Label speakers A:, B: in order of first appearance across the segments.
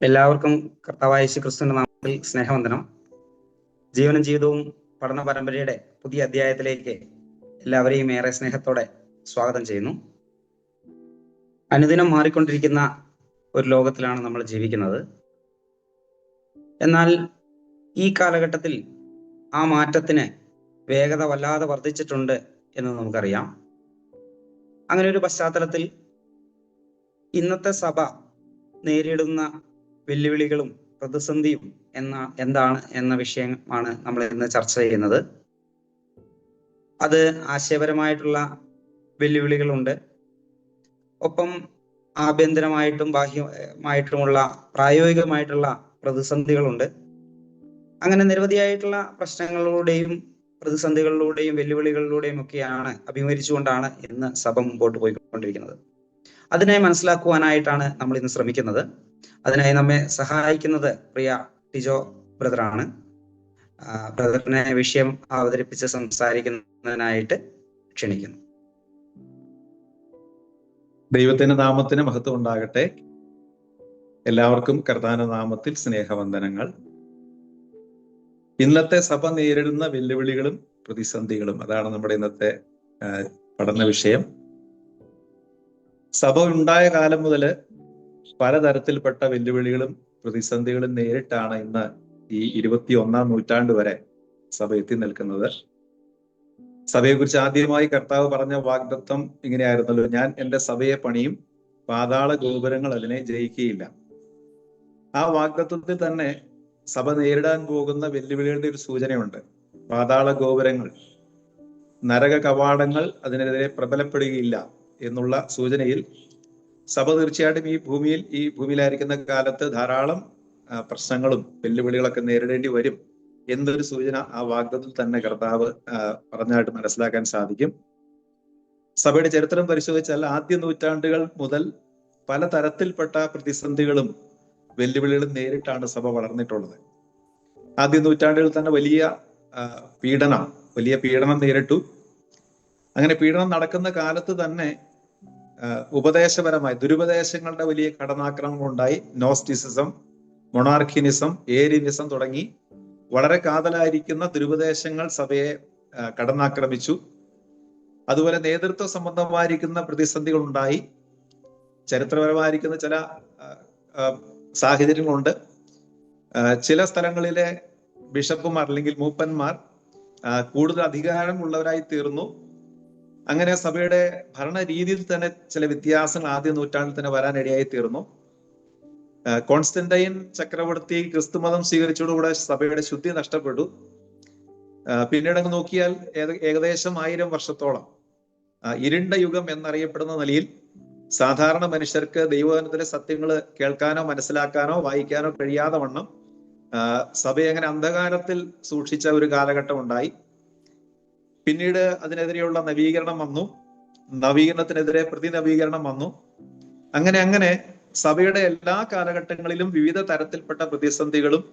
A: എല്ലാവർക്കും കർത്താവായ യേശു ക്രിസ്തുവിന്റെ നാമത്തിൽ സ്നേഹവന്ദനം. ജീവനും ജീവിതവും പഠന പരമ്പരയുടെ പുതിയ അധ്യായത്തിലേക്ക് എല്ലാവരെയും ഏറെ സ്നേഹത്തോടെ സ്വാഗതം ചെയ്യുന്നു. അനുദിനം മാറിക്കൊണ്ടിരിക്കുന്ന ഒരു ലോകത്തിലാണ് നമ്മൾ ജീവിക്കുന്നത്. എന്നാൽ ഈ കാലഘട്ടത്തിൽ ആ മാറ്റത്തിന് വേഗത വല്ലാതെ വർദ്ധിച്ചിട്ടുണ്ട് എന്ന് നമുക്കറിയാം. അങ്ങനെ ഒരു പശ്ചാത്തലത്തിൽ ഇന്നത്തെ സഭ നേരിടുന്ന വെല്ലുവിളികളും പ്രതിസന്ധിയും എന്താണ് എന്ന വിഷയമാണ് നമ്മൾ ഇന്ന് ചർച്ച ചെയ്യുന്നത്. അത് ആശയപരമായിട്ടുള്ള വെല്ലുവിളികളുണ്ട്, ഒപ്പം ആഭ്യന്തരമായിട്ടും ബാഹ്യമായിട്ടുമുള്ള പ്രായോഗികമായിട്ടുള്ള പ്രതിസന്ധികളുണ്ട്. അങ്ങനെ നിരവധിയായിട്ടുള്ള പ്രശ്നങ്ങളിലൂടെയും പ്രതിസന്ധികളിലൂടെയും വെല്ലുവിളികളിലൂടെയും ഒക്കെയാണ് അഭിമുഖീകരിച്ചുകൊണ്ടാണ് ഇന്ന് സഭ മുമ്പോട്ട് പോയിക്കൊണ്ടിരിക്കുന്നത്. അതിനെ മനസ്സിലാക്കുവാനായിട്ടാണ് നമ്മൾ ഇന്ന് ശ്രമിക്കുന്നത്. അതിനായി നമ്മെ സഹായിക്കുന്നത് പ്രിയ ടിജോ ബ്രദറാണ്. ബ്രദറിനെ വിഷയം അവതരിപ്പിച്ച് സംസാരിക്കുന്നതിനായിട്ട് ക്ഷണിക്കുന്നു.
B: ദൈവത്തിന്റെ നാമത്തിന് മഹത്വം ഉണ്ടാകട്ടെ. എല്ലാവർക്കും കർത്താവിന്റെ നാമത്തിൽ സ്നേഹവന്ദനങ്ങൾ. ഇന്നത്തെ സഭ നേരിടുന്ന വെല്ലുവിളികളും പ്രതിസന്ധികളും, അതാണ് നമ്മുടെ ഇന്നത്തെ പഠന വിഷയം. സഭ ഉണ്ടായ കാലം മുതൽ പലതരത്തിൽപ്പെട്ട വെല്ലുവിളികളും പ്രതിസന്ധികളും നേരിട്ടാണ് ഇന്ന് ഈ 21-ാം നൂറ്റാണ്ട് വരെ സഭ എത്തി നിൽക്കുന്നത്. സഭയെക്കുറിച്ച് ആദ്യമായി കർത്താവ് പറഞ്ഞ വാഗ്ദത്തം ഇങ്ങനെയായിരുന്നല്ലോ: ഞാൻ എൻ്റെ സഭയെ പണിയും, പാതാള ഗോപുരങ്ങൾ അതിനെ ജയിക്കുകയില്ല. ആ വാഗ്ദത്തത്തിൽ തന്നെ സഭ നേരിടാൻ പോകുന്ന വെല്ലുവിളികളുടെ ഒരു സൂചനയുണ്ട്. പാതാള ഗോപുരങ്ങൾ, നരക കവാടങ്ങൾ അതിനെതിരെ പ്രബലപ്പെടുകയില്ല എന്നുള്ള സൂചനയിൽ സഭ തീർച്ചയായിട്ടും ഈ ഭൂമിയിലായിരിക്കുന്ന കാലത്ത് ധാരാളം പ്രശ്നങ്ങളും വെല്ലുവിളികളൊക്കെ നേരിടേണ്ടി വരും എന്നൊരു സൂചന ആ വാഗ്ദത്തിൽ തന്നെ കർത്താവ് പറഞ്ഞായിട്ട് മനസ്സിലാക്കാൻ സാധിക്കും. സഭയുടെ ചരിത്രം പരിശോധിച്ചാൽ ആദ്യ നൂറ്റാണ്ടുകൾ മുതൽ പലതരത്തിൽപ്പെട്ട പ്രതിസന്ധികളും വെല്ലുവിളികളും നേരിട്ടാണ് സഭ വളർന്നിട്ടുള്ളത്. ആദ്യ നൂറ്റാണ്ടുകളിൽ തന്നെ വലിയ പീഡനം നേരിട്ടു. അങ്ങനെ പീഡനം നടക്കുന്ന കാലത്ത് തന്നെ ഉപദേശപരമായി ദുരുപദേശങ്ങളുടെ വലിയ കടന്നാക്രമണം ഉണ്ടായി. നോസ്റ്റിസിസം, മൊണാർക്കിനിസം, ഏരിയനിസം തുടങ്ങി വളരെ കാതലായിരിക്കുന്ന ദുരുപദേശങ്ങൾ സഭയെ കടന്നാക്രമിച്ചു. അതുപോലെ നേതൃത്വ സംബന്ധമായിരിക്കുന്ന പ്രതിസന്ധികൾ ഉണ്ടായി. ചരിത്രപരമായിരിക്കുന്ന ചില സാഹചര്യങ്ങളുണ്ട്. ചില സ്ഥലങ്ങളിലെ ബിഷപ്പുമാർ അല്ലെങ്കിൽ മൂപ്പന്മാർ കൂടുതൽ അധികാരമുള്ളവരായി തീർന്നു. അങ്ങനെ സഭയുടെ ഭരണ രീതിയിൽ തന്നെ ചില വ്യത്യാസങ്ങൾ ആദ്യ നൂറ്റാണ്ടിൽ തന്നെ വരാനിടയായി തീർന്നു. കോൺസ്റ്റന്റൈൻ ചക്രവർത്തി ക്രിസ്തുമതം സ്വീകരിച്ചതോടുകൂടെ സഭയുടെ ശുദ്ധി നഷ്ടപ്പെട്ടു. പിന്നീട് അങ്ങ് നോക്കിയാൽ ഏകദേശം 1000 വർഷത്തോളം ഇരുണ്ട യുഗം എന്നറിയപ്പെടുന്ന നിലയിൽ സാധാരണ മനുഷ്യർക്ക് ദൈവവചനത്തിലെ സത്യങ്ങൾ കേൾക്കാനോ മനസ്സിലാക്കാനോ വായിക്കാനോ കഴിയാതെ വണ്ണം സഭയെ അങ്ങനെ അന്ധകാരത്തിൽ സൂക്ഷിച്ച ഒരു കാലഘട്ടം ഉണ്ടായി. പിന്നീട് അതിനെതിരെയുള്ള നവീകരണം വന്നു. നവീകരണത്തിനെതിരെ പ്രതിനവീകരണം വന്നു. അങ്ങനെ സഭയുടെ എല്ലാ കാലഘട്ടങ്ങളിലും വിവിധ തരത്തിൽപ്പെട്ട പ്രതിസന്ധികളും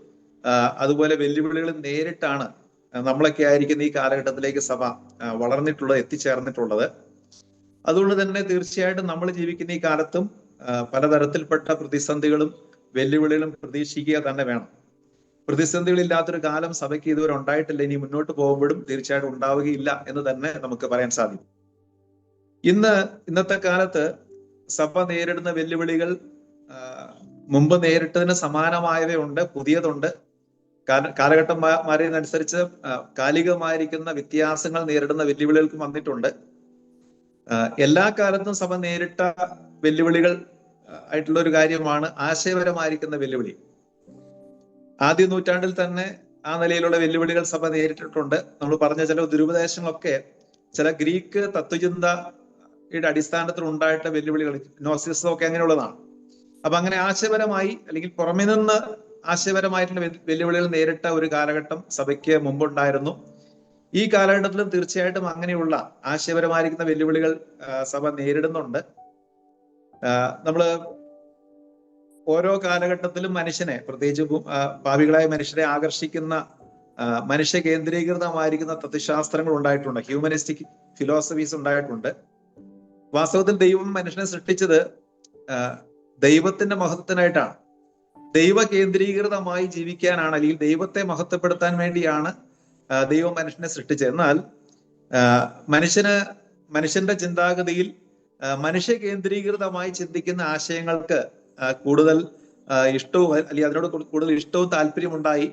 B: അതുപോലെ വെല്ലുവിളികളും നേരിട്ടാണ് നമ്മളൊക്കെ ആയിരിക്കുന്ന ഈ കാലഘട്ടത്തിലേക്ക് സഭ എത്തിച്ചേർന്നിട്ടുള്ളത്. അതുകൊണ്ട് തന്നെ തീർച്ചയായിട്ടും നമ്മൾ ജീവിക്കുന്ന ഈ കാലത്തും പലതരത്തിൽപ്പെട്ട പ്രതിസന്ധികളും വെല്ലുവിളികളും പ്രതീക്ഷിക്കുക തന്നെ വേണം. പ്രതിസന്ധികളില്ലാത്തൊരു കാലം സഭയ്ക്ക് ഇതുവരെ ഉണ്ടായിട്ടില്ല. ഇനി മുന്നോട്ട് പോകുമ്പോഴും തീർച്ചയായിട്ടും ഉണ്ടാവുകയില്ല എന്ന് തന്നെ നമുക്ക് പറയാൻ സാധിക്കും. ഇന്നത്തെ കാലത്ത് സഭ നേരിടുന്ന വെല്ലുവിളികൾ മുമ്പ് നേരിട്ടതിന് സമാനമായവയുണ്ട്, പുതിയതുണ്ട്. കാലഘട്ടം മാറിയതനുസരിച്ച് കാലികമായിരിക്കുന്ന വ്യത്യാസങ്ങൾ നേരിടുന്ന വെല്ലുവിളികൾക്കും വന്നിട്ടുണ്ട്. എല്ലാ കാലത്തും സഭ നേരിട്ട വെല്ലുവിളികൾ ആയിട്ടുള്ള ഒരു കാര്യമാണ് ആശയപരമായിരിക്കുന്ന വെല്ലുവിളി. ആദ്യ നൂറ്റാണ്ടിൽ തന്നെ ആ നിലയിലുള്ള വെല്ലുവിളികൾ സഭ നേരിട്ടിട്ടുണ്ട്. നമ്മൾ പറഞ്ഞ ചില ദുരുപദേശങ്ങളൊക്കെ ചില ഗ്രീക്ക് തത്വചിന്തയുടെ അടിസ്ഥാനത്തിൽ ഉണ്ടായിട്ട വെല്ലുവിളികൾ, നോസിസം ഒക്കെ അങ്ങനെയുള്ളതാണ്. അപ്പൊ അങ്ങനെ ആശയപരമായി അല്ലെങ്കിൽ പുറമെ നിന്ന് ആശയപരമായിട്ടുള്ള വെല്ലുവിളികൾ നേരിട്ട ഒരു കാലഘട്ടം സഭയ്ക്ക് മുമ്പുണ്ടായിരുന്നു. ഈ കാലഘട്ടത്തിലും തീർച്ചയായിട്ടും അങ്ങനെയുള്ള ആശയപരമായിരിക്കുന്ന വെല്ലുവിളികൾ സഭ നേരിടുന്നുണ്ട്. നമ്മള് ഓരോ കാലഘട്ടത്തിലും മനുഷ്യനെ, പ്രത്യേകിച്ച് ഭാവികളായ മനുഷ്യരെ ആകർഷിക്കുന്ന മനുഷ്യ കേന്ദ്രീകൃതമായിരിക്കുന്ന തത്വശാസ്ത്രങ്ങൾ ഉണ്ടായിട്ടുണ്ട്. ഹ്യൂമനിസ്റ്റിക് ഫിലോസഫീസ് ഉണ്ടായിട്ടുണ്ട്. വാസ്തവത്തിൽ ദൈവം മനുഷ്യനെ സൃഷ്ടിച്ചത് ദൈവത്തിന്റെ മഹത്വത്തിനായിട്ടാണ്. ദൈവ കേന്ദ്രീകൃതമായി ജീവിക്കാനാണ്, അല്ലെങ്കിൽ ദൈവത്തെ മഹത്വപ്പെടുത്താൻ വേണ്ടിയാണ് ദൈവം മനുഷ്യനെ സൃഷ്ടിച്ചത്. എന്നാൽ മനുഷ്യന്റെ ചിന്താഗതിയിൽ മനുഷ്യ കേന്ദ്രീകൃതമായി ചിന്തിക്കുന്ന ആശയങ്ങൾക്ക് കൂടുതൽ ഇഷ്ടവും, അല്ലെങ്കിൽ അതിനോട് കൂടുതൽ ഇഷ്ടവും താല്പര്യം ഉണ്ടായി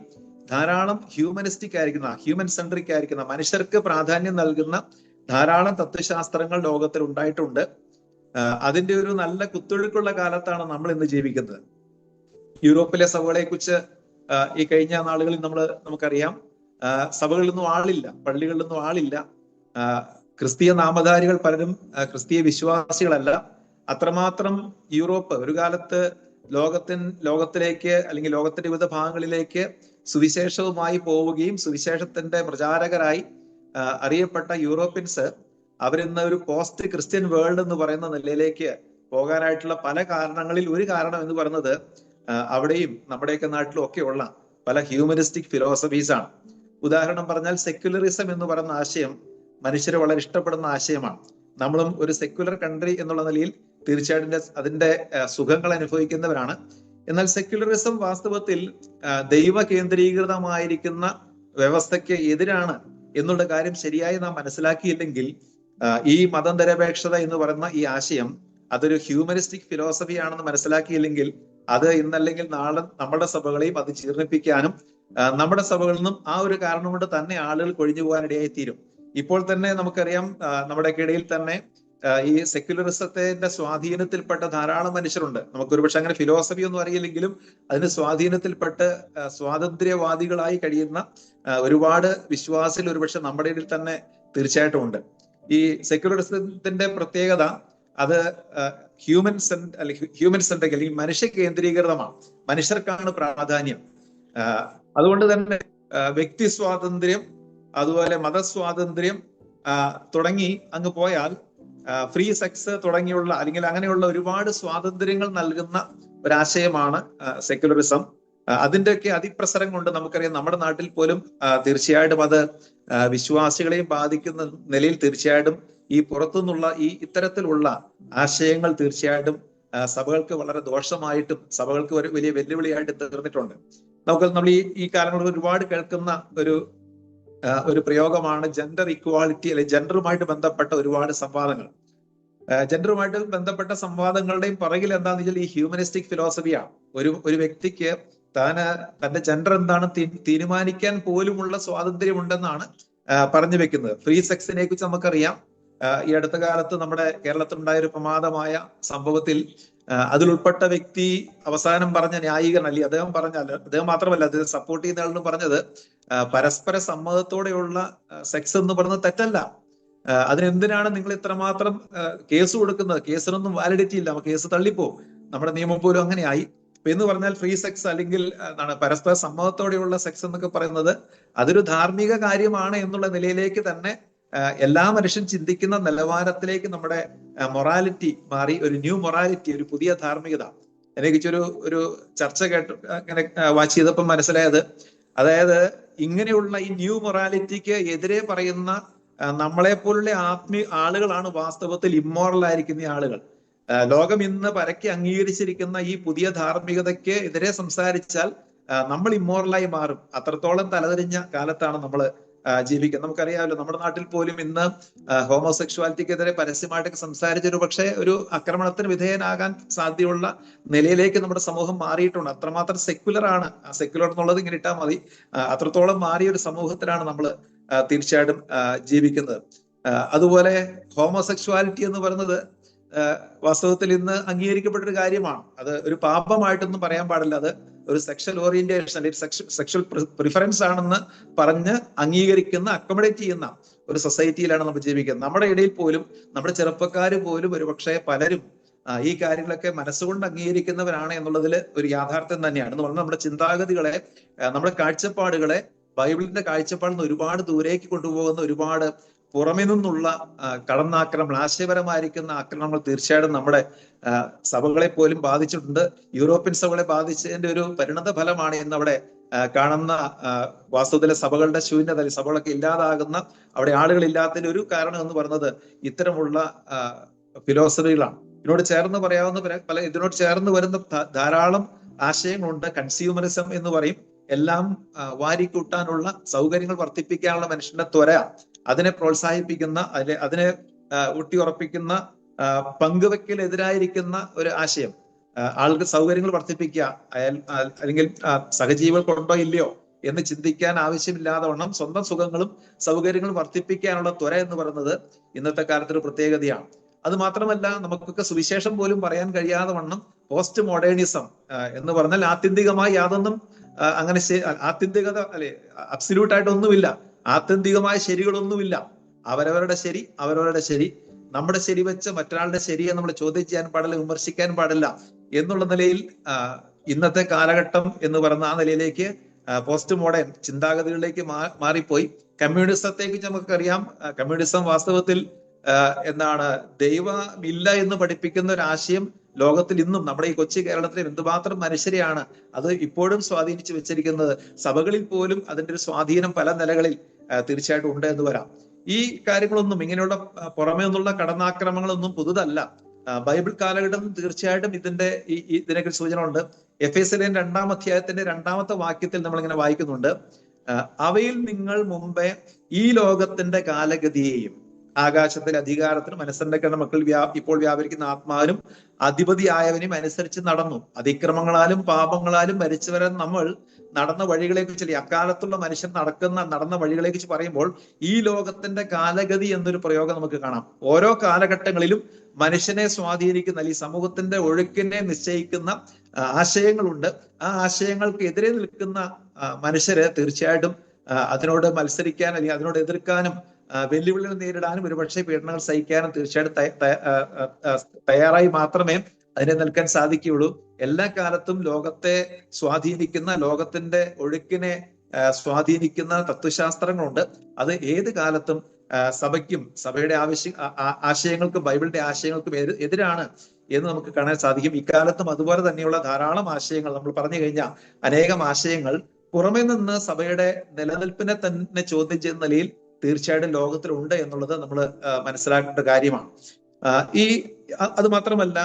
B: ധാരാളം ഹ്യൂമനിസ്റ്റിക് ആയിരിക്കുന്ന, ഹ്യൂമൻ സെൻട്രിക് ആയിരിക്കുന്ന, മനുഷ്യർക്ക് പ്രാധാന്യം നൽകുന്ന ധാരാളം തത്വശാസ്ത്രങ്ങൾ ലോകത്തിൽ ഉണ്ടായിട്ടുണ്ട്. അതിന്റെ ഒരു നല്ല കുത്തൊഴുക്കുള്ള കാലത്താണ് നമ്മൾ ഇന്ന് ജീവിക്കുന്നത്. യൂറോപ്പിലെ സഭകളെ കുറിച്ച് ഈ കഴിഞ്ഞ നാളുകളിൽ നമുക്കറിയാം, സഭകളിലൊന്നും ആളില്ല, പള്ളികളിലൊന്നും ആളില്ല. ക്രിസ്തീയ നാമധാരികൾ പലരും ക്രിസ്തീയ വിശ്വാസികളല്ല. അത്രമാത്രം യൂറോപ്പ് ഒരു കാലത്ത് ലോകത്തിലേക്ക്, അല്ലെങ്കിൽ ലോകത്തിന്റെ വിവിധ ഭാഗങ്ങളിലേക്ക് സുവിശേഷവുമായി പോവുകയും സുവിശേഷത്തിന്റെ പ്രചാരകരായി അറിയപ്പെട്ട യൂറോപ്യൻസ് അവരിന്ന് ഒരു പോസ്റ്റ് ക്രിസ്ത്യൻ വേൾഡ് എന്ന് പറയുന്ന നിലയിലേക്ക് പോകാനായിട്ടുള്ള പല കാരണങ്ങളിൽ ഒരു കാരണം എന്ന് പറയുന്നത് അവിടെയും നമ്മുടെയൊക്കെ നാട്ടിലും ഒക്കെ ഉള്ള പല ഹ്യൂമനിസ്റ്റിക് ഫിലോസഫീസ് ആണ്. ഉദാഹരണം പറഞ്ഞാൽ സെക്യുലറിസം എന്ന് പറയുന്ന ആശയം മനുഷ്യരെ വളരെ ഇഷ്ടപ്പെടുന്ന ആശയമാണ്. നമ്മളും ഒരു സെക്യുലർ കൺട്രി എന്നുള്ള നിലയിൽ തീർച്ചയായിട്ടും അതിന്റെ സുഖങ്ങൾ അനുഭവിക്കുന്നവരാണ്. എന്നാൽ സെക്യുലറിസം വാസ്തവത്തിൽ ദൈവ കേന്ദ്രീകൃതമായിരിക്കുന്ന വ്യവസ്ഥയ്ക്ക് എതിരാണ് എന്നുള്ള കാര്യം ശരിയായി നാം മനസ്സിലാക്കിയില്ലെങ്കിൽ, ഈ മതനിരപേക്ഷത എന്ന് പറയുന്ന ഈ ആശയം അതൊരു ഹ്യൂമനിസ്റ്റിക് ഫിലോസഫി ആണെന്ന് മനസ്സിലാക്കിയില്ലെങ്കിൽ അത് ഇന്നല്ലെങ്കിൽ നാളെ നമ്മുടെ സഭകളെയും അത് ജീർണിപ്പിക്കാനും നമ്മുടെ സഭകളിൽ നിന്നും ആ ഒരു കാരണം കൊണ്ട് തന്നെ ആളുകൾ കൊഴിഞ്ഞു പോകാനിടയായി തീരും. ഇപ്പോൾ തന്നെ നമുക്കറിയാം, നമ്മുടെ ഇടയിൽ തന്നെ ഈ സെക്യുലറിസത്തിന്റെ സ്വാധീനത്തിൽപ്പെട്ട ധാരാളം മനുഷ്യരുണ്ട്. നമുക്ക് ഒരുപക്ഷെ അങ്ങനെ ഫിലോസഫി ഒന്നും അറിയില്ലെങ്കിലും അതിന് സ്വാധീനത്തിൽപ്പെട്ട് സ്വാതന്ത്ര്യവാദികളായി കഴിയുന്ന ഒരുപാട് വിശ്വാസികൾ ഒരുപക്ഷെ നമ്മുടെ ഇടയിൽ തന്നെ തീർച്ചയായിട്ടും ഉണ്ട്. ഈ സെക്യുലറിസത്തിന്റെ പ്രത്യേകത അത് ഹ്യൂമൻ സെൻട്രിക് അല്ലെങ്കിൽ മനുഷ്യ കേന്ദ്രീകൃതമാണ്. മനുഷ്യർക്കാണ് പ്രാധാന്യം. അതുകൊണ്ട് തന്നെ വ്യക്തി സ്വാതന്ത്ര്യം, അതുപോലെ മതസ്വാതന്ത്ര്യം തുടങ്ങി അങ്ങ് പോയാൽ ഫ്രീ സെക്സ് തുടങ്ങിയുള്ള, അല്ലെങ്കിൽ അങ്ങനെയുള്ള ഒരുപാട് സ്വാതന്ത്ര്യങ്ങൾ നൽകുന്ന ഒരാശയമാണ് സെക്യുലറിസം. അതിന്റെയൊക്കെ അതിപ്രസരം കൊണ്ട് നമുക്കറിയാം നമ്മുടെ നാട്ടിൽ പോലും തീർച്ചയായിട്ടും അത് വിശ്വാസികളെയും ബാധിക്കുന്ന നിലയിൽ തീർച്ചയായിട്ടും ഈ പുറത്തുനിന്നുള്ള ഈ ഇത്തരത്തിലുള്ള ആശയങ്ങൾ തീർച്ചയായിട്ടും സഭകൾക്ക് വളരെ ദോഷമായിട്ടും സഭകൾക്ക് ഒരു വലിയ വെല്ലുവിളിയായിട്ട് തീർന്നിട്ടുണ്ട്. നമ്മൾ ഈ കാലങ്ങളിൽ ഒരുപാട് കേൾക്കുന്ന ഒരു പ്രയോഗമാണ് ജെൻഡർ ഇക്വാളിറ്റി, അല്ലെങ്കിൽ ജെൻഡറുമായിട്ട് ബന്ധപ്പെട്ട ഒരുപാട് സംവാദങ്ങൾ. ജെൻഡറുമായിട്ട് ബന്ധപ്പെട്ട സംവാദങ്ങളുടെയും പുറകിൽ എന്താണെന്ന് വെച്ചാൽ ഈ ഹ്യൂമനിസ്റ്റിക് ഫിലോസഫിയാണ്. ഒരു വ്യക്തിക്ക് തന്റെ ജെൻഡർ എന്താണ് തീരുമാനിക്കാൻ പോലുമുള്ള സ്വാതന്ത്ര്യമുണ്ടെന്നാണ് പറഞ്ഞു വെക്കുന്നത്. ഫ്രീ സെക്സിനെ കുറിച്ച് നമുക്കറിയാം. ഈ അടുത്ത കാലത്ത് നമ്മുടെ കേരളത്തിലുണ്ടായ ഒരു പ്രമാദമായ സംഭവത്തിൽ അതിലുൾപ്പെട്ട വ്യക്തി അവസാനം പറഞ്ഞ ന്യായീകരണം, അല്ലെങ്കിൽ അദ്ദേഹം മാത്രമല്ല, അദ്ദേഹം സപ്പോർട്ട് ചെയ്യുന്ന ആളെന്ന് പറഞ്ഞത് പരസ്പര സമ്മതത്തോടെയുള്ള സെക്സ് എന്ന് പറയുന്നത് തെറ്റല്ല. അതിനെന്തിനാണ് നിങ്ങൾ ഇത്രമാത്രം കേസ് കൊടുക്കുന്നത്? കേസിനൊന്നും വാലിഡിറ്റി ഇല്ല, കേസ് തള്ളിപ്പോ. നമ്മുടെ നിയമം പോലും അങ്ങനെയായി. എന്ന് പറഞ്ഞാൽ ഫ്രീ സെക്സ് അല്ലെങ്കിൽ പരസ്പര സമ്മതത്തോടെയുള്ള സെക്സ് എന്നൊക്കെ പറയുന്നത് അതൊരു ധാർമ്മിക കാര്യമാണ് എന്നുള്ള നിലയിലേക്ക് തന്നെ എല്ലാ മനുഷ്യൻ ചിന്തിക്കുന്ന നിലവാരത്തിലേക്ക് നമ്മുടെ മൊറാലിറ്റി മാറി. ഒരു ന്യൂ മൊറാലിറ്റി, ഒരു പുതിയ ധാർമ്മികത. ഒരു ചർച്ച അങ്ങനെ വാച്ച് ചെയ്തപ്പോൾ മനസ്സിലായത്, അതായത് ഇങ്ങനെയുള്ള ഈ ന്യൂ മൊറാലിറ്റിക്ക് എതിരെ പറയുന്ന നമ്മളെ പോലുള്ള ആളുകളാണ് വാസ്തവത്തിൽ ഇമ്മോറൽ ആയിരിക്കുന്ന ആളുകൾ. ലോകം ഇന്ന് പരക്കെ അംഗീകരിച്ചിരിക്കുന്ന ഈ പുതിയ ധാർമ്മികതയ്ക്ക് എതിരെ സംസാരിച്ചാൽ നമ്മൾ ഇമ്മോറലായി മാറും. അത്രത്തോളം തലതിരിഞ്ഞ കാലത്താണ് നമ്മൾ ജീവിക്കുന്നത്. നമുക്കറിയാമല്ലോ, നമ്മുടെ നാട്ടിൽ പോലും ഇന്ന് ഹോമോസെക്ഷുവാലിറ്റിക്കെതിരെ പരസ്യമായിട്ടൊക്കെ സംസാരിച്ചൊരു പക്ഷേ ഒരു ആക്രമണത്തിന് വിധേയനാകാൻ സാധ്യതയുള്ള നിലയിലേക്ക് നമ്മുടെ സമൂഹം മാറിയിട്ടുണ്ട്. അത്രമാത്രം സെക്യുലർ ആണ്. സെക്യുലർ എന്നുള്ളത് ഇങ്ങനെ ഇട്ടാൽ മതി. അത്രത്തോളം മാറിയ ഒരു സമൂഹത്തിലാണ് നമ്മൾ തീർച്ചയായിട്ടും ജീവിക്കുന്നത്. അതുപോലെ ഹോമോസെക്ഷുവാലിറ്റി എന്ന് പറയുന്നത് വാസ്തവത്തിൽ ഇന്ന് അംഗീകരിക്കപ്പെട്ടൊരു കാര്യമാണ്. അത് ഒരു പാപമായിട്ടൊന്നും പറയാൻ പാടില്ല. അത് ഒരു സെക്ഷൽ ഓറിയന്റേഷൻ അല്ലെങ്കിൽ സെക്ഷൽ പ്രിഫറൻസ് ആണെന്ന് പറഞ്ഞ് അംഗീകരിക്കുന്ന, അക്കോമഡേറ്റ് ചെയ്യുന്ന ഒരു സൊസൈറ്റിയിലാണ് നമ്മൾ ജീവിക്കുന്നത്. നമ്മുടെ ഇടയിൽ പോലും നമ്മുടെ ചെറുപ്പക്കാർ പോലും ഒരുപക്ഷെ പലരും ഈ കാര്യങ്ങളൊക്കെ മനസ്സുകൊണ്ട് അംഗീകരിക്കുന്നവരാണ് എന്നുള്ളതിൽ ഒരു യാഥാർത്ഥ്യം തന്നെയാണ്. എന്ന് പറഞ്ഞാൽ നമ്മുടെ ചിന്താഗതികളെ, നമ്മുടെ കാഴ്ചപ്പാടുകളെ ബൈബിളിന്റെ കാഴ്ചപ്പാടിൽ നിന്ന് ഒരുപാട് ദൂരേക്ക് കൊണ്ടുപോകുന്ന ഒരുപാട് പുറമെ നിന്നുള്ള കടന്നാക്രമണം, ആശയപരമായിരിക്കുന്ന ആക്രമണങ്ങൾ തീർച്ചയായിട്ടും നമ്മുടെ സഭകളെ പോലും ബാധിച്ചിട്ടുണ്ട്. യൂറോപ്യൻ സഭകളെ ബാധിച്ചതിന്റെ ഒരു പരിണത ഫലമാണ് ഇന്ന് അവിടെ കാണുന്ന വാസ്തവത്തിലെ സഭകളുടെ ശൂന്യത, സഭകളൊക്കെ ഇല്ലാതാകുന്ന, അവിടെ ആളുകളില്ലാത്തതിന്റെ ഒരു കാരണം എന്ന് പറയുന്നത് ഇത്തരമുള്ള ഫിലോസഫികളാണ്. ഇതിനോട് ചേർന്ന് പറയാവുന്ന ഇതിനോട് ചേർന്ന് വരുന്ന ധാരാളം ആശയങ്ങളുണ്ട്. കൺസ്യൂമറിസം എന്ന് പറയും. എല്ലാം വാരിക്കൂട്ടാനുള്ള, സൗകര്യങ്ങൾ വർദ്ധിപ്പിക്കാനുള്ള മനുഷ്യന്റെ ത്വര, അതിനെ പ്രോത്സാഹിപ്പിക്കുന്ന, അതിനെ ഊട്ടിയുറപ്പിക്കുന്ന, പങ്കുവെക്കലെതിരായിരിക്കുന്ന ഒരു ആശയം. ആൾക്ക് സൗകര്യങ്ങൾ വർദ്ധിപ്പിക്കുക, അല്ലെങ്കിൽ സഹജീവികൾക്കുണ്ടോ ഇല്ലയോ എന്ന് ചിന്തിക്കാൻ ആവശ്യമില്ലാതെ വണ്ണം സ്വന്തം സുഖങ്ങളും സൗകര്യങ്ങളും വർദ്ധിപ്പിക്കാനുള്ള ത്വര എന്ന് പറയുന്നത് ഇന്നത്തെ കാലത്തൊരു പ്രത്യേകതയാണ്. അത് മാത്രമല്ല, നമുക്കൊക്കെ സുവിശേഷം പോലും പറയാൻ കഴിയാതെ വണ്ണം പോസ്റ്റ് മോഡേണിസം എന്ന് പറഞ്ഞാൽ ആത്യന്തികമായി യാതൊന്നും അങ്ങനെ ആത്യന്തികത അല്ലെ, അബ്സല്യൂട്ട് ആയിട്ടൊന്നുമില്ല, ആത്യന്തികമായ ശരികളൊന്നുമില്ല. അവരവരുടെ ശരി, നമ്മുടെ ശരി വെച്ച് മറ്റൊരാളുടെ ശരിയെ നമ്മൾ ചോദ്യം ചെയ്യാൻ പാടില്ല, വിമർശിക്കാൻ പാടില്ല എന്നുള്ള നിലയിൽ ഇന്നത്തെ കാലഘട്ടം എന്ന് പറയുന്ന ആ നിലയിലേക്ക് പോസ്റ്റ് മോഡേൺ ചിന്താഗതികളിലേക്ക് മാറിപ്പോയി. കമ്മ്യൂണിസത്തെക്കുറിച്ച് നമുക്കറിയാം. കമ്മ്യൂണിസം വാസ്തവത്തിൽ ദൈവമില്ല എന്ന് പഠിപ്പിക്കുന്ന ഒരു ആശയം ലോകത്തിൽ ഇന്നും നമ്മുടെ ഈ കൊച്ചു കേരളത്തിൽ എന്തുമാത്രം മനുഷ്യരെയാണ് അത് ഇപ്പോഴും സ്വാധീനിച്ചു വെച്ചിരിക്കുന്നത്. സഭകളിൽ പോലും അതിന്റെ ഒരു സ്വാധീനം പല നിലകളിൽ തീർച്ചയായിട്ടും ഉണ്ട് എന്ന് വരാം. ഈ കാര്യങ്ങളൊന്നും, ഇങ്ങനെയുള്ള പുറമേ നിന്നുള്ള കടന്നാക്രമണങ്ങളൊന്നും പുതുതല്ല. ബൈബിൾ കാലഘട്ടം തീർച്ചയായിട്ടും ഇതിനെക്കുറിച്ച് സൂചന ഉണ്ട്. എഫേസ്യർ 2-ാം അധ്യായത്തിന്റെ 2-ാമത്തെ വാക്യത്തിൽ നമ്മളിങ്ങനെ വായിക്കുന്നുണ്ട്, അവയിൽ നിങ്ങൾ മുമ്പേ ഈ ലോകത്തിന്റെ കാലഗതിയെയും ആകാശത്തിലെ അധികാരത്തിനും മനസ്സന്റെ മക്കൾ ഇപ്പോൾ വ്യാപരിക്കുന്ന ആത്മാവിനും അധിപതിയായവനും അനുസരിച്ച് നടന്നു. അതിക്രമങ്ങളാലും പാപങ്ങളാലും മരിച്ചവരെ നമ്മൾ നടന്ന വഴികളെ കുറിച്ച്, അക്കാലത്തുള്ള മനുഷ്യൻ നടന്ന വഴികളെ കുറിച്ച് പറയുമ്പോൾ ഈ ലോകത്തിന്റെ കാലഗതി എന്നൊരു പ്രയോഗം നമുക്ക് കാണാം. ഓരോ കാലഘട്ടങ്ങളിലും മനുഷ്യനെ സ്വാധീനിക്കുന്ന, അല്ലെങ്കിൽ സമൂഹത്തിന്റെ ഒഴുക്കിനെ നിശ്ചയിക്കുന്ന ആശയങ്ങളുണ്ട്. ആ ആശയങ്ങൾക്ക് എതിരെ നിൽക്കുന്ന മനുഷ്യര് തീർച്ചയായിട്ടും അതിനോട് മത്സരിക്കാൻ, അല്ലെങ്കിൽ അതിനോട് എതിർക്കാനും വെല്ലുവിളികൾ നേരിടാനും ഒരുപക്ഷെ പീഡനങ്ങൾ സഹിക്കാനും തീർച്ചയായിട്ടും തയ്യാറായി മാത്രമേ അതിനെ നിൽക്കാൻ സാധിക്കുകയുള്ളൂ. എല്ലാ കാലത്തും ലോകത്തെ സ്വാധീനിക്കുന്ന, ലോകത്തിന്റെ ഒഴുക്കിനെ സ്വാധീനിക്കുന്ന തത്വശാസ്ത്രങ്ങളുണ്ട്. അത് ഏത് കാലത്തും സഭയ്ക്കും സഭയുടെ ആശയങ്ങൾക്കും ബൈബിളിന്റെ ആശയങ്ങൾക്കും എതിരാണ് എന്ന് നമുക്ക് കാണാൻ സാധിക്കും. ഇക്കാലത്തും അതുപോലെ തന്നെയുള്ള ധാരാളം ആശയങ്ങൾ, നമ്മൾ പറഞ്ഞു കഴിഞ്ഞാൽ അനേകം ആശയങ്ങൾ പുറമെ നിന്ന് സഭയുടെ നിലനിൽപ്പിനെ തന്നെ ചോദ്യം ചെയ്യുന്ന നിലയിൽ തീർച്ചയായിട്ടും ലോകത്തിലുണ്ട് എന്നുള്ളത് നമ്മൾ മനസ്സിലാക്കേണ്ട കാര്യമാണ്. അത് മാത്രമല്ല,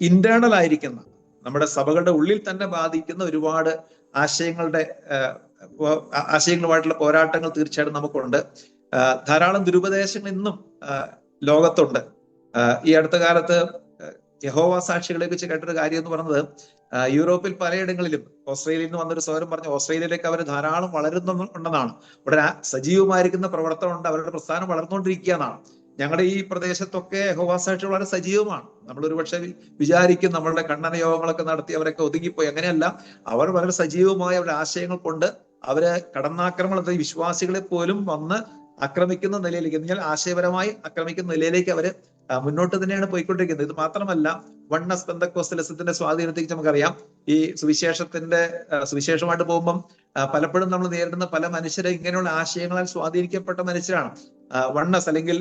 B: ഇന്റേണൽ ആയിരിക്കുന്ന, നമ്മുടെ സഭകളുടെ ഉള്ളിൽ തന്നെ ബാധിക്കുന്ന ഒരുപാട് ആശയങ്ങളുമായിട്ടുള്ള പോരാട്ടങ്ങൾ തീർച്ചയായിട്ടും നമുക്കുണ്ട്. ധാരാളം ദുരുപദേശങ്ങൾ ഇന്നും ലോകത്തുണ്ട്. ഈ അടുത്ത കാലത്ത് യഹോവ സാക്ഷികളെ കുറിച്ച് കേട്ടൊരു കാര്യം എന്ന് പറയുന്നത്, യൂറോപ്പിൽ പലയിടങ്ങളിലും, ഓസ്ട്രേലിയയിൽ നിന്ന് വന്നൊരു സൗരം പറഞ്ഞു, ഓസ്ട്രേലിയയിലേക്ക് അവർ ധാരാളം വളരുന്നുണ്ടെന്നാണ്. ഇവിടെ സജീവമായിരിക്കുന്ന പ്രവർത്തനമുണ്ട്, അവരുടെ പ്രസ്ഥാനം വളർന്നുകൊണ്ടിരിക്കുകയെന്നാണ്. ഞങ്ങളുടെ ഈ പ്രദേശത്തൊക്കെ യഹോവ സാക്ഷികൾ വളരെ സജീവമാണ്. നമ്മളൊരു പക്ഷെ വിചാരിക്കും നമ്മളുടെ കണ്ണന യോഗങ്ങളൊക്കെ നടത്തി അവരൊക്കെ ഒതുങ്ങിപ്പോയി. അങ്ങനെയല്ല, അവർ വളരെ സജീവമായ അവരുടെ ആശയങ്ങൾ കൊണ്ട് അവര് കടന്നാക്രമണത്തിൽ വിശ്വാസികളെ പോലും വന്ന് ആക്രമിക്കുന്ന നിലയിലേക്ക്, എന്നാൽ ആശയപരമായി ആക്രമിക്കുന്ന നിലയിലേക്ക് അവര് മുന്നോട്ട് തന്നെയാണ് പോയിക്കൊണ്ടിരിക്കുന്നത്. ഇത് മാത്രമല്ല, വണ്ണസ് പെന്തക്കോസ്റ്റലിസത്തിന്റെ സ്വാധീനത്തെക്കുറിച്ച് നമുക്കറിയാം. ഈ സുവിശേഷമായിട്ട് പോകുമ്പം പലപ്പോഴും നമ്മൾ നേരിടുന്ന പല മനുഷ്യരെ ഇങ്ങനെയുള്ള ആശയങ്ങളാൽ സ്വാധീനിക്കപ്പെട്ട മനുഷ്യരാണ്. വണ്ണസ് അല്ലെങ്കിൽ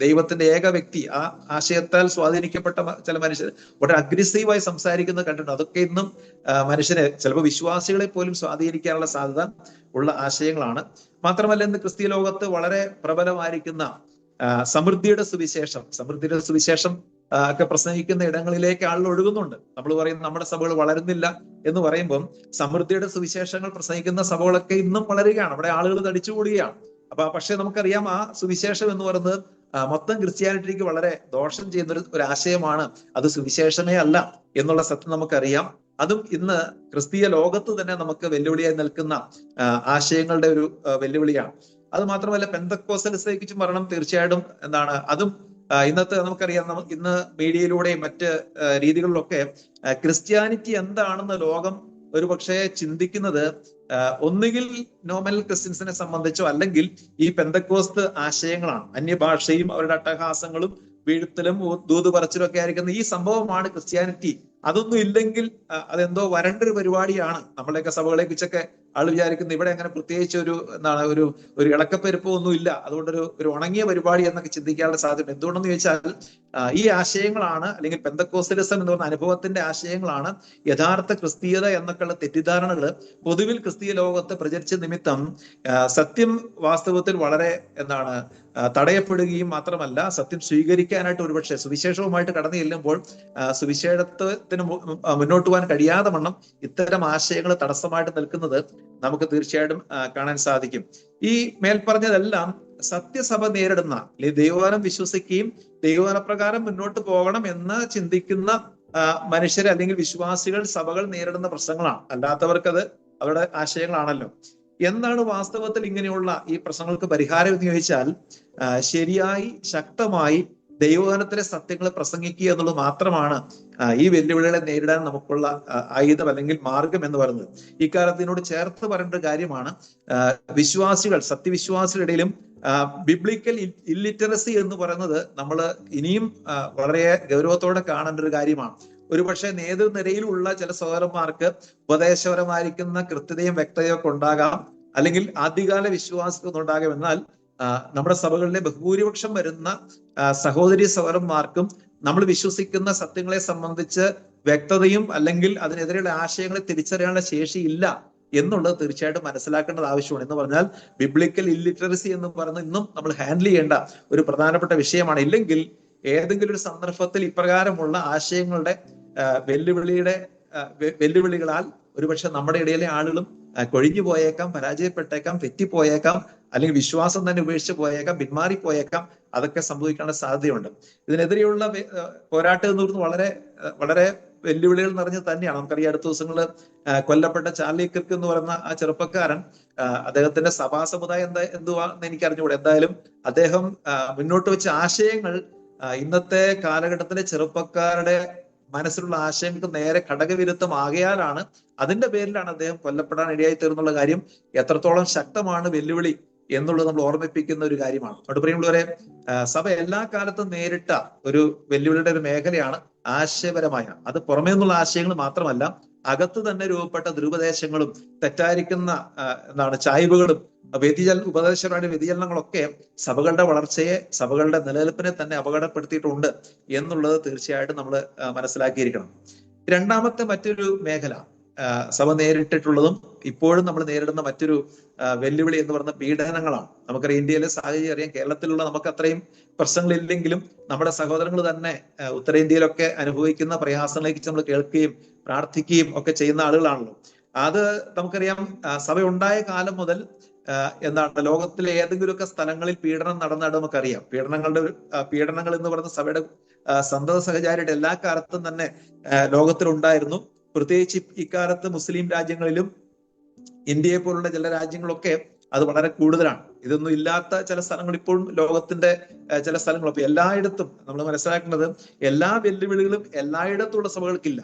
B: ദൈവത്തിന്റെ ഏക വ്യക്തി, ആ ആശയത്താൽ സ്വാധീനിക്കപ്പെട്ട ചില മനുഷ്യർ വളരെ അഗ്രസീവായി സംസാരിക്കുന്നത് കണ്ടിട്ടുണ്ട്. അതൊക്കെ ഇന്നും മനുഷ്യരെ, ചിലപ്പോൾ വിശ്വാസികളെ പോലും സ്വാധീനിക്കാനുള്ള സാധ്യത ഉള്ള ആശയങ്ങളാണ്. മാത്രമല്ല, ഇന്ന് ക്രിസ്തീയ ലോകത്ത് വളരെ പ്രബലമായിരിക്കുന്ന സമൃദ്ധിയുടെ സുവിശേഷം ഒക്കെ പ്രസംഗിക്കുന്ന ഇടങ്ങളിലേക്ക് ആളുകൾ ഒഴുകുന്നുണ്ട്. നമ്മൾ പറയുന്നത് നമ്മുടെ സഭകൾ വളരുന്നില്ല എന്ന് പറയുമ്പം സമൃദ്ധിയുടെ സുവിശേഷങ്ങൾ പ്രസംഗിക്കുന്ന സഭകളൊക്കെ ഇന്നും വളരുകയാണ്, അവിടെ ആളുകൾ തടിച്ചുകൂടുകയാണ്. പക്ഷെ നമുക്കറിയാം, ആ സുവിശേഷം എന്ന് പറയുന്നത് മൊത്തം ക്രിസ്ത്യാനിറ്റിക്ക് വളരെ ദോഷം ചെയ്യുന്ന ഒരു ആശയമാണ്. അത് സുവിശേഷമേ അല്ല എന്നുള്ള സത്യം നമുക്കറിയാം. അതും ഇന്ന് ക്രിസ്തീയ ലോകത്ത് തന്നെ നമുക്ക് വെല്ലുവിളിയായി നിൽക്കുന്ന ആശയങ്ങളുടെ ഒരു വെല്ലുവിളിയാണ്. അത് മാത്രമല്ല, പെന്തക്കോസ്റ്റലിസത്തെ കുറിച്ച് പറയണം. തീർച്ചയായിട്ടും അതും ഇന്നത്തെ നമുക്കറിയാം, ഇന്ന് മീഡിയയിലൂടെയും മറ്റ് രീതികളിലൊക്കെ ക്രിസ്ത്യാനിറ്റി എന്താണെന്ന് ലോകം ഒരു പക്ഷേ ചിന്തിക്കുന്നത് ഒന്നുകിൽ നോമിനൽ ക്രിസ്ത്യൻസിനെ സംബന്ധിച്ചോ അല്ലെങ്കിൽ ഈ പെന്തക്കോസ്ത് ആശയങ്ങളാണ്. അന്യഭാഷയും അവരുടെ അട്ടഹാസങ്ങളും വീഴ്ത്തലും ദൂത് പറച്ചിലും ഒക്കെ ആയിരിക്കുന്ന ഈ സംഭവമാണ് ക്രിസ്ത്യാനിറ്റി. അതൊന്നും ഇല്ലെങ്കിൽ അതെന്തോ വരണ്ടൊരു പരിപാടിയാണ്. നമ്മുടെയൊക്കെ സഭകളെ കുറിച്ചൊക്കെ ആൾ വിചാരിക്കുന്നത് ഇവിടെ അങ്ങനെ പ്രത്യേകിച്ച് ഒരു ഇളക്കപ്പെരുപ്പോ ഒന്നും ഇല്ല, അതുകൊണ്ടൊരു ഉണങ്ങിയ പരിപാടി എന്നൊക്കെ ചിന്തിക്കാനുള്ള സാധ്യത. എന്തുകൊണ്ടെന്ന് ചോദിച്ചാൽ ഈ ആശയങ്ങളാണ്, അല്ലെങ്കിൽ പെന്തക്കോസ്റ്റലിസം എന്ന് പറഞ്ഞ അനുഭവത്തിന്റെ ആശയങ്ങളാണ് യഥാർത്ഥ ക്രിസ്തീയത എന്നൊക്കെയുള്ള തെറ്റിദ്ധാരണകൾ പൊതുവിൽ ക്രിസ്തീയ ലോകത്ത് പ്രചരിച്ച നിമിത്തം സത്യം വാസ്തവത്തിൽ വളരെ തടയപ്പെടുകയും മാത്രമല്ല, സത്യം സ്വീകരിക്കാനായിട്ട് ഒരുപക്ഷെ സുവിശേഷവുമായിട്ട് കടന്നു ചെല്ലുമ്പോൾ സുവിശേഷത്തിന് മുന്നോട്ട് പോകാൻ കഴിയാതെ വണ്ണം ഇത്തരം ആശയങ്ങൾ തടസ്സമായിട്ട് നിൽക്കുന്നത് നമുക്ക് തീർച്ചയായിട്ടും കാണാൻ സാധിക്കും. ഈ മേൽപ്പറഞ്ഞതെല്ലാം സത്യസഭ നേരിടുന്ന, അല്ലെങ്കിൽ ദൈവവചനം വിശ്വസിക്കുകയും ദൈവവചനപ്രകാരം മുന്നോട്ട് പോകണം എന്ന് ചിന്തിക്കുന്ന മനുഷ്യർ അല്ലെങ്കിൽ വിശ്വാസികൾ, സഭകൾ നേരിടുന്ന പ്രശ്നങ്ങളാണ്. അല്ലാത്തവർക്കത് അവരുടെ ആശയങ്ങളാണല്ലോ. എന്താണ് വാസ്തവത്തിൽ ഇങ്ങനെയുള്ള ഈ പ്രശ്നങ്ങൾക്ക് പരിഹാരം എന്ന് ചോദിച്ചാൽ, ശരിയായി ശക്തമായി ദൈവവചനത്തിലെ സത്യങ്ങൾ പ്രസംഗിക്കുക എന്നുള്ളത് മാത്രമാണ് ഈ വെല്ലുവിളികളെ നേരിടാൻ നമുക്കുള്ള ആയുധം അല്ലെങ്കിൽ മാർഗം എന്ന് പറയുന്നത്. ഇക്കാലത്തിനോട് ചേർത്ത് പറയേണ്ട കാര്യമാണ്, വിശ്വാസികൾ, സത്യവിശ്വാസികളിടയിലും ബിബ്ലിക്കൽ ഇല്ലിറ്ററസി എന്ന് പറയുന്നത് നമ്മൾ ഇനിയും വളരെ ഗൗരവത്തോടെ കാണേണ്ട ഒരു കാര്യമാണ്. ഒരുപക്ഷെ നേതൃനിരയിലുള്ള ചില സഹോദരന്മാർക്ക് ഉപദേശപരമായിരിക്കുന്ന കൃത്യതയും വ്യക്തതയും ഒക്കെ ഉണ്ടാകാം, അല്ലെങ്കിൽ ആദ്യകാല വിശ്വാസം ഉണ്ടാകാം. എന്നാൽ നമ്മുടെ സഭകളിലെ ബഹുഭൂരിപക്ഷം വരുന്ന സഹോദരി സഹോദരന്മാർക്കും നമ്മൾ വിശ്വസിക്കുന്ന സത്യങ്ങളെ സംബന്ധിച്ച് വ്യക്തതയും അല്ലെങ്കിൽ അതിനെതിരെയുള്ള ആശയങ്ങളെ തിരിച്ചറിയാനുള്ള ശേഷിയില്ല എന്നുള്ളത് തീർച്ചയായിട്ടും മനസ്സിലാക്കേണ്ടത് ആവശ്യമാണ്. എന്ന് പറഞ്ഞാൽ ബിബ്ലിക്കൽ ഇല്ലിറ്ററസി എന്ന് പറയുന്നത് ഇന്നും നമ്മൾ ഹാൻഡിൽ ചെയ്യേണ്ട ഒരു പ്രധാനപ്പെട്ട വിഷയമാണ്. ഇല്ലെങ്കിൽ ഏതെങ്കിലും ഒരു സന്ദർഭത്തിൽ ഇപ്രകാരമുള്ള ആശയങ്ങളുടെ വെല്ലുവിളികളാൽ ഒരുപക്ഷെ നമ്മുടെ ഇടയിലെ ആളുകളും കൊഴിഞ്ഞു പോയേക്കാം, പരാജയപ്പെട്ടേക്കാം, തെറ്റിപ്പോയേക്കാം, അല്ലെങ്കിൽ വിശ്വാസം തന്നെ ഉപേക്ഷിച്ച് പോയേക്കാം, പിന്മാറിപ്പോയേക്കാം. അതൊക്കെ സംഭവിക്കാനുള്ള സാധ്യതയുണ്ട്. ഇതിനെതിരെയുള്ള പോരാട്ടം എന്ന് പറയുന്നത് വളരെ വളരെ വെല്ലുവിളികൾ നിറഞ്ഞത് തന്നെയാണ്. നമുക്കറിയാം, അടുത്ത ദിവസങ്ങളിൽ കൊല്ലപ്പെട്ട ചാർലി കിർക്ക് എന്ന് പറയുന്ന ആ ചെറുപ്പക്കാരൻ, അദ്ദേഹത്തിന്റെ സഭാ സമുദായം എന്തുവാന്ന് എനിക്ക് അറിഞ്ഞുകൂടെ. എന്തായാലും അദ്ദേഹം മുന്നോട്ട് വെച്ച ആശയങ്ങൾ ഇന്നത്തെ കാലഘട്ടത്തിലെ ചെറുപ്പക്കാരുടെ മനസ്സിലുള്ള ആശയങ്ങൾക്ക് നേരെ ഘടകവിരുദ്ധമാകയാലാണ്, അതിന്റെ പേരിലാണ് അദ്ദേഹം കൊല്ലപ്പെടാൻ ഇടയായി തീർന്നുള്ള കാര്യം എത്രത്തോളം ശക്തമാണ് വെല്ലുവിളി എന്നുള്ളത് നമ്മൾ ഓർമ്മിപ്പിക്കുന്ന ഒരു കാര്യമാണ്. അതുകൊണ്ട് പ്രിയമുള്ളവരെ, സഭ എല്ലാ കാലത്തും നേരിട്ട ഒരു വെല്ലുവിളിയുടെ ഒരു മേഖലയാണ് ആശയപരമായ. അത് പുറമേ നിന്നുള്ള ആശയങ്ങൾ മാത്രമല്ല, അകത്ത് തന്നെ രൂപപ്പെട്ട ദുരുപദേശങ്ങളും തെറ്റായിരിക്കുന്ന ചായ്വുകളും ഉപദേശപരമായ വ്യതിചലനങ്ങളൊക്കെ സഭകളുടെ വളർച്ചയെ, സഭകളുടെ നിലനിൽപ്പിനെ തന്നെ അപകടപ്പെടുത്തിയിട്ടുണ്ട് എന്നുള്ളത് തീർച്ചയായിട്ടും നമ്മൾ മനസ്സിലാക്കിയിരിക്കണം. രണ്ടാമത്തെ മറ്റൊരു മേഖല സഭ നേരിട്ടിട്ടുള്ളതും ഇപ്പോഴും നമ്മൾ നേരിടുന്ന മറ്റൊരു വെല്ലുവിളി എന്ന് പറയുന്ന പീഡനങ്ങളാണ്. നമുക്കറിയാം, ഇന്ത്യയിലെ സാഹചര്യം അറിയാം. കേരളത്തിലുള്ള നമുക്ക് അത്രയും പ്രശ്നങ്ങളില്ലെങ്കിലും നമ്മുടെ സഹോദരങ്ങൾ തന്നെ ഉത്തരേന്ത്യയിലൊക്കെ അനുഭവിക്കുന്ന പ്രയാസങ്ങളേക്ക് നമ്മൾ കേൾക്കുകയും പ്രാർത്ഥിക്കുകയും ഒക്കെ ചെയ്യുന്ന ആളുകളാണല്ലോ. അത് നമുക്കറിയാം, സഭ ഉണ്ടായ കാലം മുതൽ ലോകത്തിലെ ഏതെങ്കിലുമൊക്കെ സ്ഥലങ്ങളിൽ പീഡനം നടന്നായിട്ട് നമുക്കറിയാം. പീഡനങ്ങൾ എന്ന് പറയുന്ന സഭയുടെ സന്തത സഹചാരിയുടെ എല്ലാ കാലത്തും തന്നെ ലോകത്തിലുണ്ടായിരുന്നു. പ്രത്യേകിച്ച് ഇക്കാലത്ത് മുസ്ലിം രാജ്യങ്ങളിലും ഇന്ത്യയെ പോലുള്ള ചില രാജ്യങ്ങളൊക്കെ അത് വളരെ കൂടുതലാണ്. ഇതൊന്നും ഇല്ലാത്ത ചില സ്ഥലങ്ങൾ ഇപ്പോഴും ലോകത്തിന്റെ ചില സ്ഥലങ്ങളൊക്കെ. എല്ലായിടത്തും നമ്മൾ മനസ്സിലാക്കുന്നത്, എല്ലാ വെല്ലുവിളികളും എല്ലായിടത്തുള്ള സഭകൾക്കില്ല.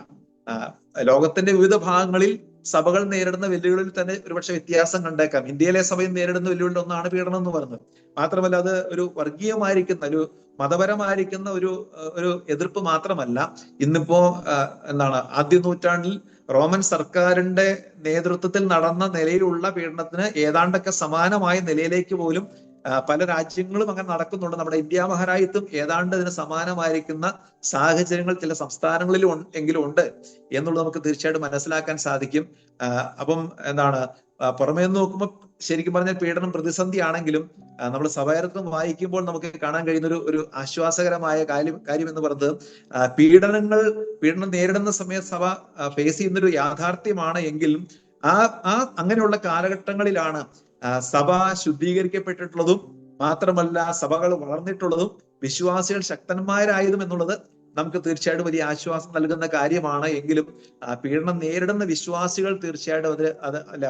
B: ലോകത്തിന്റെ വിവിധ ഭാഗങ്ങളിൽ സഭകൾ നേരിടുന്ന വെല്ലുവിളിയിൽ തന്നെ ഒരുപക്ഷെ വ്യത്യാസം കണ്ടേക്കാം. ഇന്ത്യയിലെ സഭയും നേരിടുന്ന വെല്ലുവിളിയിൽ ഒന്നാണ് പീഡനം എന്ന് പറയുന്നത്. മാത്രമല്ല, അത് ഒരു വർഗീയമായിരിക്കുന്ന, ഒരു മതപരമായിരിക്കുന്ന ഒരു എതിർപ്പ് മാത്രമല്ല. ഇന്നിപ്പോ ആദ്യ നൂറ്റാണ്ടിൽ റോമൻ സർക്കാരിന്റെ നേതൃത്വത്തിൽ നടന്ന നിലയിലുള്ള പീഡനത്തിന് ഏതാണ്ടൊക്കെ സമാനമായ നിലയിലേക്ക് പോലും പല രാജ്യങ്ങളും അങ്ങനെ നടക്കുന്നുണ്ട്. നമ്മുടെ ഇന്ത്യ മഹാരാജ്യത്തും ഏതാണ്ട് ഇതിന് സമാനമായിരിക്കുന്ന സാഹചര്യങ്ങൾ ചില സംസ്ഥാനങ്ങളിൽ എങ്കിലും ഉണ്ട് എന്നുള്ളത് നമുക്ക് തീർച്ചയായിട്ടും മനസ്സിലാക്കാൻ സാധിക്കും. അപ്പം പുറമേ നിന്ന് നോക്കുമ്പോൾ ശരിക്കും പറഞ്ഞാൽ പീഡനം പ്രതിസന്ധി ആണെങ്കിലും നമ്മൾ സഭയർക്കും വായിക്കുമ്പോൾ നമുക്ക് കാണാൻ കഴിയുന്ന ഒരു ആശ്വാസകരമായ കാര്യം എന്ന് പറയുന്നത്, പീഡനം നേരിടുന്ന സമയത്ത് സഭ ഫേസ് ചെയ്യുന്നൊരു യാഥാർത്ഥ്യമാണ് എങ്കിലും അങ്ങനെയുള്ള കാലഘട്ടങ്ങളിലാണ് സഭ ശുദ്ധീകരിക്കപ്പെട്ടിട്ടുള്ളതും മാത്രമല്ല സഭകൾ വളർന്നിട്ടുള്ളതും വിശ്വാസികൾ ശക്തന്മാരായതും എന്നുള്ളത് നമുക്ക് തീർച്ചയായിട്ടും വലിയ ആശ്വാസം നൽകുന്ന കാര്യമാണ്. എങ്കിലും പീഡനം നേരിടുന്ന വിശ്വാസികൾ തീർച്ചയായിട്ടും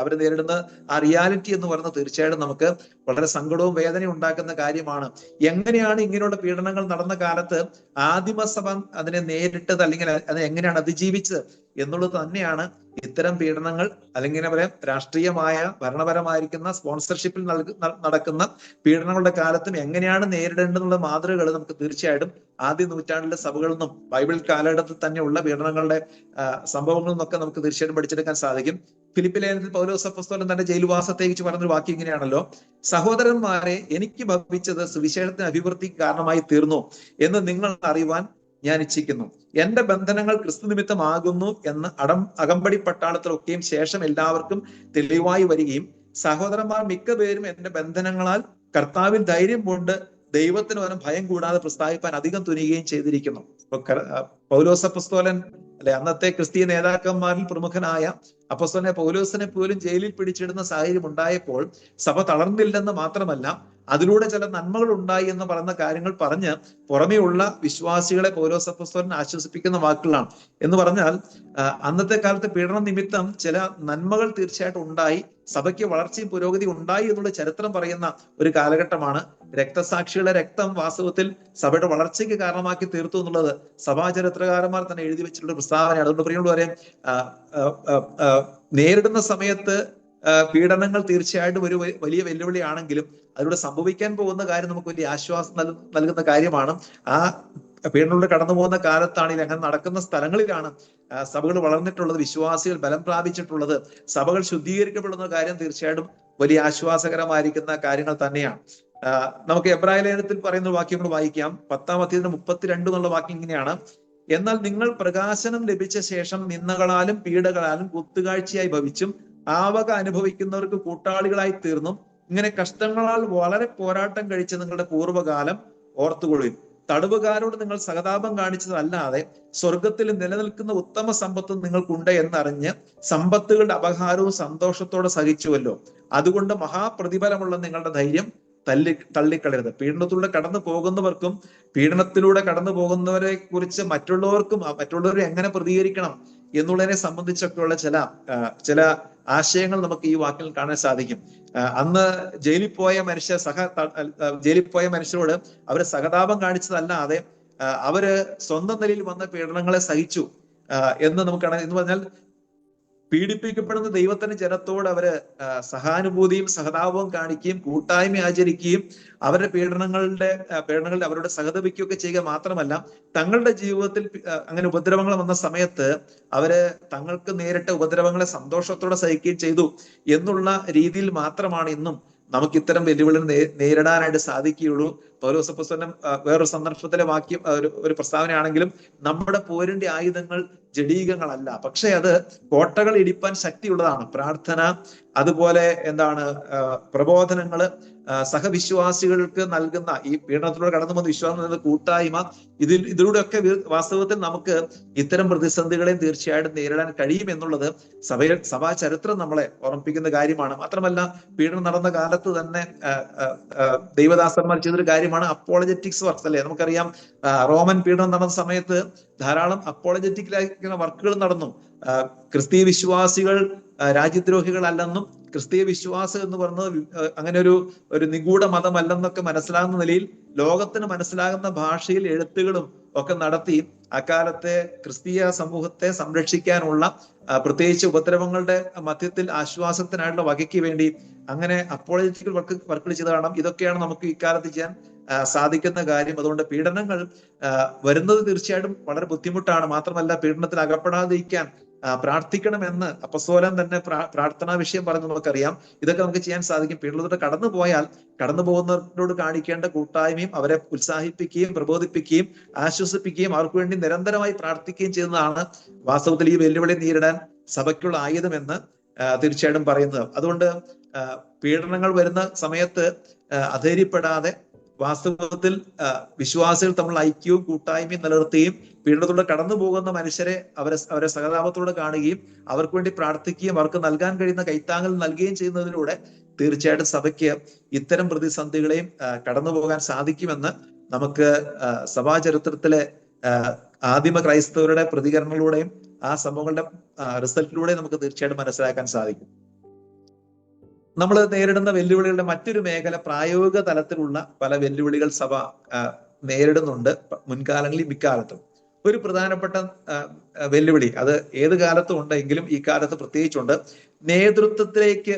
B: അവർ നേരിടുന്ന ആ റിയാലിറ്റി എന്ന് പറയുന്നത് തീർച്ചയായിട്ടും നമുക്ക് വളരെ സങ്കടവും വേദനയും ഉണ്ടാക്കുന്ന കാര്യമാണ്. എങ്ങനെയാണ് ഇങ്ങനെയുള്ള പീഡനങ്ങൾ നടന്ന കാലത്ത് ആദിമസഭ അതിനെ നേരിട്ടത്, അല്ലെങ്കിൽ അത് എങ്ങനെയാണ് അതിജീവിച്ചത് എന്നുള്ളത് തന്നെയാണ് ഇത്തരം പീഡനങ്ങൾ, അല്ലെങ്കിൽ പറയാം രാഷ്ട്രീയമായ ഭരണപരമായിരിക്കുന്ന സ്പോൺസർഷിപ്പിൽ നടക്കുന്ന പീഡനങ്ങളുടെ കാലത്തും എങ്ങനെയാണ് നേരിടേണ്ടതെന്നുള്ള മാതൃകകൾ നമുക്ക് തീർച്ചയായിട്ടും ആദ്യ നൂറ്റാണ്ടിലെ സഭകളിൽ നിന്നും ബൈബിൾ കാലഘട്ടത്തിൽ തന്നെയുള്ള പീഡനങ്ങളുടെ സംഭവങ്ങളിൽ നിന്നൊക്കെ നമുക്ക് തീർച്ചയായിട്ടും പഠിച്ചെടുക്കാൻ സാധിക്കും. ഫിലിപ്പി ലേഖനത്തിൽ പൗലോസ് അപ്പോസ്തലൻ തന്റെ ജയിൽവാസത്തെ കുറിച്ച് പറഞ്ഞൊരു വാക്യം ഇങ്ങനെയാണല്ലോ: സഹോദരന്മാരെ, എനിക്ക് ഭവിച്ചത് സുവിശേഷത്തിന് അഭിവൃദ്ധിക്ക് കാരണമായി തീർന്നു എന്ന് നിങ്ങൾ അറിയുവാൻ ഞാൻ ഇച്ഛിക്കുന്നു. എന്റെ ബന്ധനങ്ങൾ ക്രിസ്തു നിമിത്തമാകുന്നു എന്ന് അകമ്പടി പട്ടാളത്തിലൊക്കെയും ശേഷം എല്ലാവർക്കും തെളിവായി വരികയും സഹോദരന്മാർ മിക്ക പേരും എന്റെ ബന്ധനങ്ങളാൽ കർത്താവിൽ ധൈര്യം കൊണ്ട് ദൈവത്തിന് വരും ഭയം കൂടാതെ പ്രസ്താവിപ്പാൻ അധികം തുനിയുകയും ചെയ്തിരിക്കുന്നു. പൗലോസ് അപ്പോസ്തലൻ അല്ലെ, അന്നത്തെ ക്രിസ്തീയ നേതാക്കന്മാരിൽ പ്രമുഖനായ അപ്പോസ്തലനെ പൗലോസിനെ പോലും ജയിലിൽ പിടിച്ചിടുന്ന സാഹചര്യം ഉണ്ടായപ്പോൾ സഭ തളർന്നില്ലെന്ന് മാത്രമല്ല, അതിലൂടെ ചില നന്മകൾ ഉണ്ടായി എന്ന് പറയുന്ന കാര്യങ്ങൾ പറഞ്ഞ് പുറമെയുള്ള വിശ്വാസികളെ പൗലോസ് അപ്പോസ്തലൻ ആശ്വസിപ്പിക്കുന്ന വാക്കുകളാണ്. എന്ന് പറഞ്ഞാൽ അന്നത്തെ കാലത്ത് പീഡന നിമിത്തം ചില നന്മകൾ തീർച്ചയായിട്ടും ഉണ്ടായി, സഭയ്ക്ക് വളർച്ചയും പുരോഗതി ഉണ്ടായി എന്നുള്ള ചരിത്രം പറയുന്ന ഒരു കാലഘട്ടമാണ്. രക്തസാക്ഷികളുടെ രക്തം വാസ്തവത്തിൽ സഭയുടെ വളർച്ചയ്ക്ക് കാരണമാക്കി തീർത്തു എന്നുള്ളത് സഭാചരിത്രകാരന്മാർ തന്നെ എഴുതി വെച്ചിട്ടുള്ള പ്രസ്താവനയാണ്. അതുകൊണ്ട് പ്രിയമുള്ളവരെ, നേരിടുന്ന സമയത്ത് പീഡനങ്ങൾ തീർച്ചയായിട്ടും ഒരു വലിയ വെല്ലുവിളിയാണെങ്കിലും അതിലൂടെ സംഭവിക്കാൻ പോകുന്ന കാര്യം നമുക്ക് വലിയ ആശ്വാസം നൽകുന്ന കാര്യമാണ്. ആ പീഡനത്തിലൂടെ കടന്നു പോകുന്ന കാലത്താണെങ്കിൽ അങ്ങനെ നടക്കുന്ന സ്ഥലങ്ങളിലാണ് സഭകൾ വളർന്നിട്ടുള്ളത്, വിശ്വാസികൾ ബലം പ്രാപിച്ചിട്ടുള്ളത്, സഭകൾ ശുദ്ധീകരിക്കപ്പെടുന്ന കാര്യം തീർച്ചയായിട്ടും വലിയ ആശ്വാസകരമായിരിക്കുന്ന കാര്യങ്ങൾ തന്നെയാണ്. നമുക്ക് എബ്രായ ലേഖനത്തിൽ പറയുന്ന വാക്യം കൂടെ വായിക്കാം. 10-ാം അധ്യായത്തിന്റെ 32 എന്നുള്ള വാക്യം ഇങ്ങനെയാണ്: എന്നാൽ നിങ്ങൾ പ്രകാശനം ലഭിച്ച ശേഷം നിന്ദകളാലും പീഡകളാലും കുത്തുകാഴ്ചയായി ഭവിച്ചും ആവക അനുഭവിക്കുന്നവർക്ക് കൂട്ടാളികളായി തീർന്നും ഇങ്ങനെ കഷ്ടങ്ങളാൽ വളരെ പോരാട്ടം കഴിച്ച നിങ്ങളുടെ പൂർവ്വകാലം ഓർത്തുകൊള്ളുവിൻ. തടവുകാരോട് നിങ്ങൾ സഹതാപം കാണിച്ചതല്ലാതെ സ്വർഗത്തിൽ നിലനിൽക്കുന്ന ഉത്തമ സമ്പത്ത് നിങ്ങൾക്കുണ്ട് എന്നറിഞ്ഞ് സമ്പത്തുകളുടെ അപഹാരവും സന്തോഷത്തോടെ സഹിച്ചുവല്ലോ. അതുകൊണ്ട് മഹാപ്രതിഫലമുള്ള നിങ്ങളുടെ ധൈര്യം തള്ളിക്കളയരുത്. പീഡനത്തിലൂടെ കടന്നു പോകുന്നവർക്കും പീഡനത്തിലൂടെ കടന്നു പോകുന്നവരെ കുറിച്ച് മറ്റുള്ളവരെ എങ്ങനെ പ്രതികരിക്കണം എന്നുള്ളതിനെ സംബന്ധിച്ചൊക്കെയുള്ള ചില ആശയങ്ങൾ നമുക്ക് ഈ വാക്കിൽ കാണാൻ സാധിക്കും. അന്ന് ജയിലിൽ പോയ മനുഷ്യരോട് അവര് സഹതാപം കാണിച്ചതല്ലാതെ അവര് സ്വന്തം നിലയിൽ വന്ന പീഡനങ്ങളെ സഹിച്ചു എന്ന് നമുക്ക് കാണാം. എന്ന് പറഞ്ഞാൽ പീഡിപ്പിക്കപ്പെടുന്ന ദൈവത്തിന്റെ ജനത്തോട് അവര് സഹാനുഭൂതിയും സഹതാപവും കാണിക്കുകയും കൂട്ടായ്മ ആചരിക്കുകയും അവരുടെ പീഡനങ്ങളിൽ അവരോട് സഹതപിക്കുകയൊക്കെ ചെയ്യുക മാത്രമല്ല, തങ്ങളുടെ ജീവിതത്തിൽ അങ്ങനെ ഉപദ്രവങ്ങൾ വന്ന സമയത്ത് അവര് തങ്ങൾക്ക് നേരിട്ട ഉപദ്രവങ്ങളെ സന്തോഷത്തോടെ സഹിക്കുകയും ചെയ്തു എന്നുള്ള രീതിയിൽ മാത്രമാണ് ഇന്നും നമുക്ക് ഇത്തരം വെല്ലുവിളികൾ നേരിടാനായിട്ട് സാധിക്കുകയുള്ളൂ. പൗലോസ് അപ്പോസ്തലൻ വേറൊരു സന്ദർഭത്തിലെ വാക്യം ഒരു പ്രസ്താവനയാണെങ്കിലും നമ്മുടെ പോരിന്റെ ആയുധങ്ങൾ ജഡീകങ്ങളല്ല, പക്ഷെ അത് കോട്ടകൾ ഇടിപ്പാൻ ശക്തിയുള്ളതാണ്. പ്രാർത്ഥന, അതുപോലെ പ്രബോധനങ്ങള്, സഹവിശ്വാസികൾക്ക് നൽകുന്ന ഈ പീഡനത്തിലൂടെ കടന്നു പോകുന്ന വിശ്വാസം നൽകുന്ന കൂട്ടായ്മ, ഇതിലൂടെയൊക്കെ വാസ്തവത്തിൽ നമുക്ക് ഇത്തരം പ്രതിസന്ധികളെയും തീർച്ചയായിട്ടും നേരിടാൻ കഴിയും എന്നുള്ളത് സഭാ ചരിത്രം നമ്മളെ ഓർമ്മിപ്പിക്കുന്ന കാര്യമാണ്. മാത്രമല്ല, പീഡനം നടന്ന കാലത്ത് തന്നെ ദൈവദാസന്മാർ ചെയ്തൊരു കാര്യമാണ് അപ്പോളജറ്റിക്സ് വർക്ക്സ് അല്ലെ. നമുക്കറിയാം, റോമൻ പീഡനം നടന്ന സമയത്ത് ധാരാളം അപ്പോളജറ്റിക്കിലായിരിക്കുന്ന വർക്കുകൾ നടന്നു. ക്രിസ്തീയ വിശ്വാസികൾ രാജ്യദ്രോഹികളല്ലെന്നും ക്രിസ്തീയ വിശ്വാസം എന്ന് പറയുന്നത് അങ്ങനെ ഒരു നിഗൂഢ മതമല്ലെന്നൊക്കെ മനസ്സിലാകുന്ന നിലയിൽ ലോകത്തിന് മനസ്സിലാകുന്ന ഭാഷയിൽ എഴുത്തുകളും ഒക്കെ നടത്തി അക്കാലത്തെ ക്രിസ്തീയ സമൂഹത്തെ സംരക്ഷിക്കാനുള്ള, പ്രത്യേകിച്ച് ഉപദ്രവങ്ങളുടെ മധ്യത്തിൽ ആശ്വാസത്തിനായിട്ടുള്ള വകയ്ക്ക് വേണ്ടി അങ്ങനെ അപ്പോളജറ്റിക്കൽ വർക്കുകൾ ചെയ്ത് കാണാം. ഇതൊക്കെയാണ് നമുക്ക് ഇക്കാലത്ത് ചെയ്യാൻ സാധിക്കുന്ന കാര്യം. അതുകൊണ്ട് പീഡനങ്ങൾ വരുന്നത് തീർച്ചയായിട്ടും വളരെ ബുദ്ധിമുട്ടാണ്. മാത്രമല്ല, പീഡനത്തിൽ അകപ്പെടാതിരിക്കാൻ പ്രാർത്ഥിക്കണമെന്ന് അപ്പോസ്തലൻ തന്നെ പ്രാർത്ഥനാ വിഷയം പറഞ്ഞ് നമുക്കറിയാം. ഇതൊക്കെ നമുക്ക് ചെയ്യാൻ സാധിക്കും. പീഡനത്തിലൂടെ കടന്നു പോകുന്നവരോട് കാണിക്കേണ്ട കൂട്ടായ്മയും അവരെ ഉത്സാഹിപ്പിക്കുകയും പ്രബോധിപ്പിക്കുകയും ആശ്വസിപ്പിക്കുകയും അവർക്ക് വേണ്ടി നിരന്തരമായി പ്രാർത്ഥിക്കുകയും ചെയ്യുന്നതാണ് വാസ്തവത്തിൽ ഈ വെല്ലുവിളി നേരിടാൻ സഭയ്ക്കുള്ള ആയുധമെന്ന് തീർച്ചയായിട്ടും പറയുന്നത്. അതുകൊണ്ട് പീഡനങ്ങൾ വരുന്ന സമയത്ത് അധൈര്യപ്പെടാതെ വാസ്തവത്തിൽ വിശ്വാസികൾ തമ്മിലുള്ള ഐക്യവും കൂട്ടായ്മയും നിലനിർത്തുകയും പീഡനത്തിലൂടെ കടന്നു പോകുന്ന മനുഷ്യരെ അവരെ സഹതാപത്തോടെ കാണുകയും അവർക്ക് വേണ്ടി പ്രാർത്ഥിക്കുകയും അവർക്ക് നൽകാൻ കഴിയുന്ന കൈത്താങ്ങൽ നൽകുകയും ചെയ്യുന്നതിലൂടെ തീർച്ചയായിട്ടും സഭയ്ക്ക് ഇത്തരം പ്രതിസന്ധികളെയും കടന്നു പോകാൻ സാധിക്കുമെന്ന് നമുക്ക് സഭാചരിത്രത്തിലെ ആദിമ ക്രൈസ്തവരുടെ പ്രതികരണങ്ങളിലൂടെയും ആ സംഭവങ്ങളുടെ റിസൾട്ടിലൂടെയും നമുക്ക് തീർച്ചയായിട്ടും മനസ്സിലാക്കാൻ സാധിക്കും. നമ്മൾ നേരിടുന്ന വെല്ലുവിളികളുടെ മറ്റൊരു മേഖല, പ്രായോഗിക തലത്തിലുള്ള പല വെല്ലുവിളികൾ സഭ നേരിടുന്നുണ്ട് മുൻകാലങ്ങളിലും ഇക്കാലത്തും. ഒരു പ്രധാനപ്പെട്ട വെല്ലുവിളി, അത് ഏത് കാലത്തും ഉണ്ടെങ്കിലും ഈ കാലത്ത് പ്രത്യേകിച്ചുണ്ട്, നേതൃത്വത്തിലേക്ക്